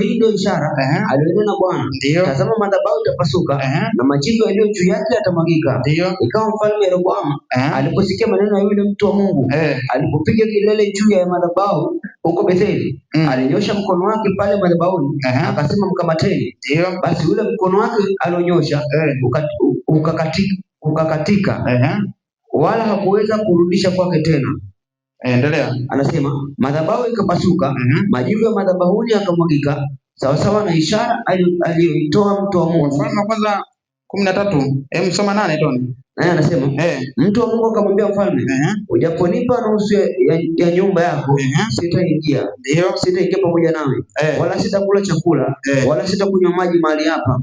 hii ndio ishara aliyonena Bwana, tazama madhabahu itapasuka na majivu yaliyo juu yake yatamwagika. Ikawa mfalme Yeroboamu aliposikia maneno ya yule mtu wa Mungu, alipopiga kelele juu ya madhabahu huko Betheli, alinyosha mkono wake pale madhabahuni akasema, mkamateni. Basi ule mkono wake alionyosha ukakatika, wala hakuweza kurudisha kwake tena. Endelea. Anasema madhabahu ikapasuka, majivu ya madhabahuni yakamwagika, sawa sawa na ishara aliyoitoa mtu wa Mungu. Wafalme wa kwanza 13. Soma 8 Tony. Naye anasema mtu wa Mungu akamwambia mfalme, ujaponipa nusu ya nyumba yako, sitaingia. Ndio, sitaingia pamoja nawe, wala sitakula chakula, wala sitakunywa maji mahali hapa.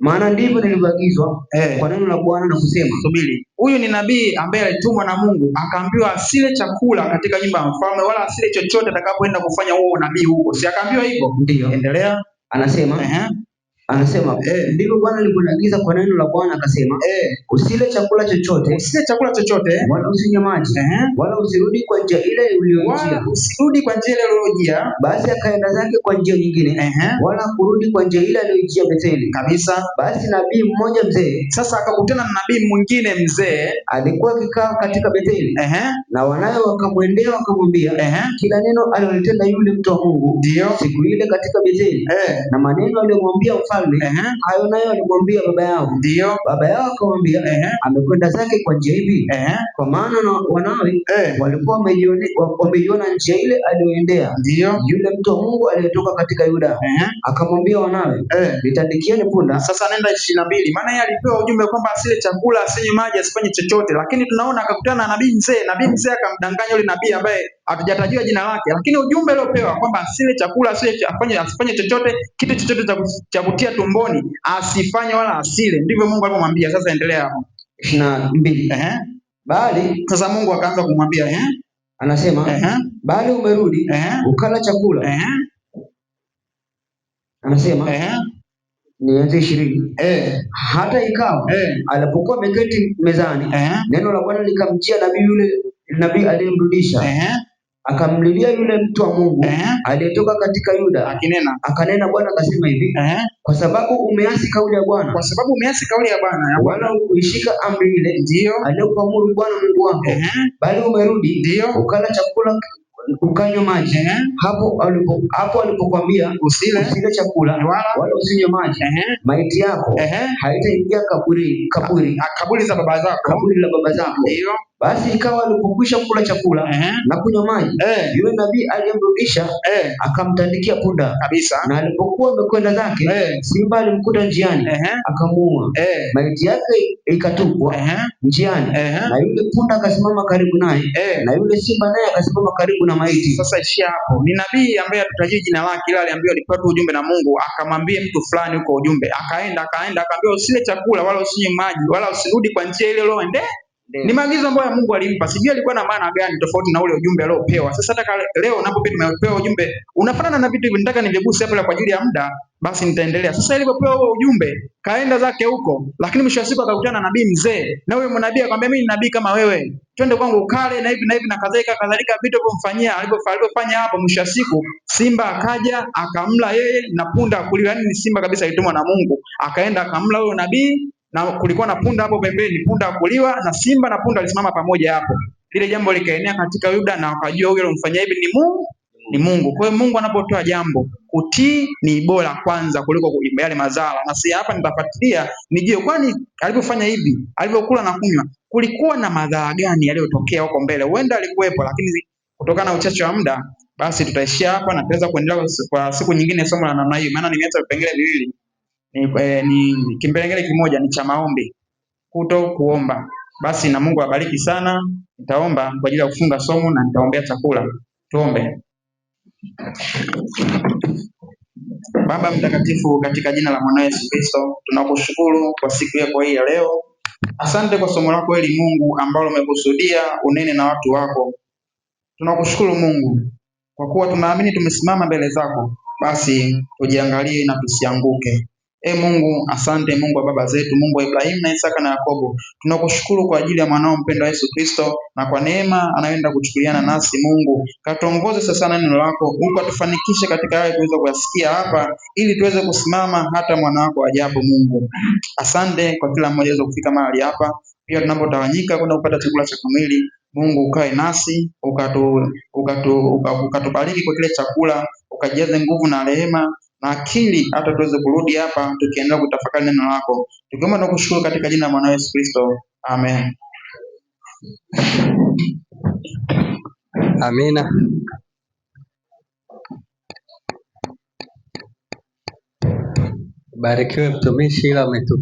Maana ndivyo nilivyoagizwa kwa neno la Bwana na kusema. Subiri. Huyu ni nabii ambaye alitumwa na Mungu, akaambiwa asile chakula katika nyumba ya mfalme wala asile chochote atakapoenda kufanya huo nabii huko. Si akaambiwa hivyo? Ndio. Endelea. Anasema ndivyo Bwana alivyoniagiza kwa neno la Bwana akasema, usile chakula chochote, wala usinywe maji, wala usirudi kwa njia ile uliyojia. Basi akaenda zake kwa njia nyingine, wala kurudi kwa njia ile aliyojia Betheli kabisa. Basi nabii mmoja mzee, sasa akakutana na nabii mwingine mzee, alikuwa akikaa katika Betheli, na wanawe wakamwendea wakamwambia, kila neno alilotenda yule mtu wa Mungu ndio siku ile katika Betheli, na maneno aliyomwambia hayo nayo alimwambia baba yao. Ndio. Baba yao akamwambia, amekwenda zake kwa njia hivi, kwa maana wanawe walikuwa wameiona njia ile aliyoendea. Ndio. Yule mtu wa Mungu aliyetoka katika Yuda. Akamwambia wanawe, nitandikieni punda. Sasa nenda 22. Maana yeye alipewa ujumbe kwamba asile chakula, asinywe maji, asifanye chochote, lakini tunaona akakutana na nabii mzee. Nabii mzee akamdanganya yule nabii ambaye hatujatajua jina lake, lakini ujumbe aliopewa kwamba asile chakula, asifanye chochote, kitu chochote cha kutia tumboni asifanye wala asile. Ndivyo Mungu alipomwambia. Sasa endelea hapo 22. Bali sasa Mungu akaanza kumwambia anasema bali umerudi ukala chakula. Anasema nianze 20. Hata ikawa alipokuwa ameketi mezani, neno la Bwana likamjia nabii aliyemrudisha. Akamlilia yule mtu wa Mungu aliyetoka katika Yuda, akanena Bwana akasema hivi, kwa sababu umeasi kauli ya Bwana, wala kuishika amri ile aliyokuamuru Bwana Mungu wako, bali umerudi ukala chakula ukanywa maji. Hapo alipokuambia usile chakula wala usinywe maji, maiti yako haitaingia kaburi la baba zako. Basi ikawa alipokwisha kula chakula na kunywa maji, yule nabii aliyemrudisha akamtandikia punda kabisa, na alipokuwa amekwenda zake, simba alimkuta njiani akamuua. Maiti yake ikatupwa njiani, na yule punda akasimama karibu naye, na yule simba naye akasimama karibu na maiti. Sasa ishia hapo. Ni nabii ambaye hatutajui jina lake, ila aliambiwa alipata ujumbe na Mungu, akamwambia mtu fulani huko ujumbe, akaenda akaambiwa usile chakula wala usinywe maji wala usirudi kwa njia ile uliyoendea. Ni maagizo ambayo Mungu alimpa. Sijui alikuwa na maana gani tofauti na ule ujumbe aliopewa. Sasa hata leo unapopewa tumepewa ujumbe unafanana na vitu hivi, nataka niviguse hapo kwa ajili ya muda, basi nitaendelea. Sasa ilipopewa huo ujumbe kaenda zake huko, lakini mwisho wa siku akakutana na nabii mzee, na huyo nabii akamwambia mimi ni nabii kama wewe, twende kwangu ukale na hivi na kadhalika vitu alivyomfanyia. Alipofanya hapo, mwisho wa siku simba akaja akamla yeye na punda kuliwa. Yani ni simba kabisa alitumwa na Mungu, akaenda akamla huyo nabii, na kulikuwa na punda hapo pembeni, punda akuliwa na simba, na punda alisimama pamoja hapo. Lile jambo likaenea katika Yuda, na wakajua huyo alomfanyia hivi ni Mungu. Kwa hiyo Mungu anapotoa jambo, kutii ni bora kwanza kuliko yale madhara. Na si hapa nitafuatilia nijue kwani alipofanya hivi, alipokula na kunywa, kulikuwa na madhara gani yaliyotokea huko mbele. Huenda alikuwepo, lakini kutokana na uchache wa muda, basi tutaishia hapa na tutaweza kuendelea kwa siku nyingine somo la namna hiyo, maana nimeacha vipengele viwili. Ni kipengele kimoja ni cha maombi, kuomba. Basi na Mungu abariki sana. Nitaomba kwa ajili ya kufunga somo na nitaombea chakula. Tuombe. Baba mtakatifu, katika jina la mwana Yesu Kristo, tunakushukuru kwa siku yako hii ya leo. Asante kwa somo lako hili Mungu ambalo umekusudia unene na watu wako. Tunakushukuru Mungu kwa kuwa tunaamini tumesimama mbele zako, basi tujiangalie na tusianguke. Mungu, asante Mungu wa baba zetu, Mungu wa Ibrahimu na Isaka na Yakobo. Tunakushukuru kwa ajili ya mwanao mpendwa Yesu Kristo, na kwa neema anaenda kuchukuliana nasi. Mungu, katuongoze sasa na neno lako, Mungu atufanikishe katika yale tuweze kuyasikia hapa, ili tuweze kusimama hata mwana wako ajapo. Mungu, asante kwa kila mmoja aweze kufika mahali hapa, pia tunapotawanyika kwenda kupata chakula cha kamili. Mungu, ukae nasi, ukatubariki kwa kile chakula, ukajaze nguvu na rehema na akili, hata tuweze kurudi hapa tukiendelea kutafakari neno lako. Tukiomba na kushukuru katika jina la mwana Yesu Kristo. Amen. Amina. Barikiwe mtumishi ila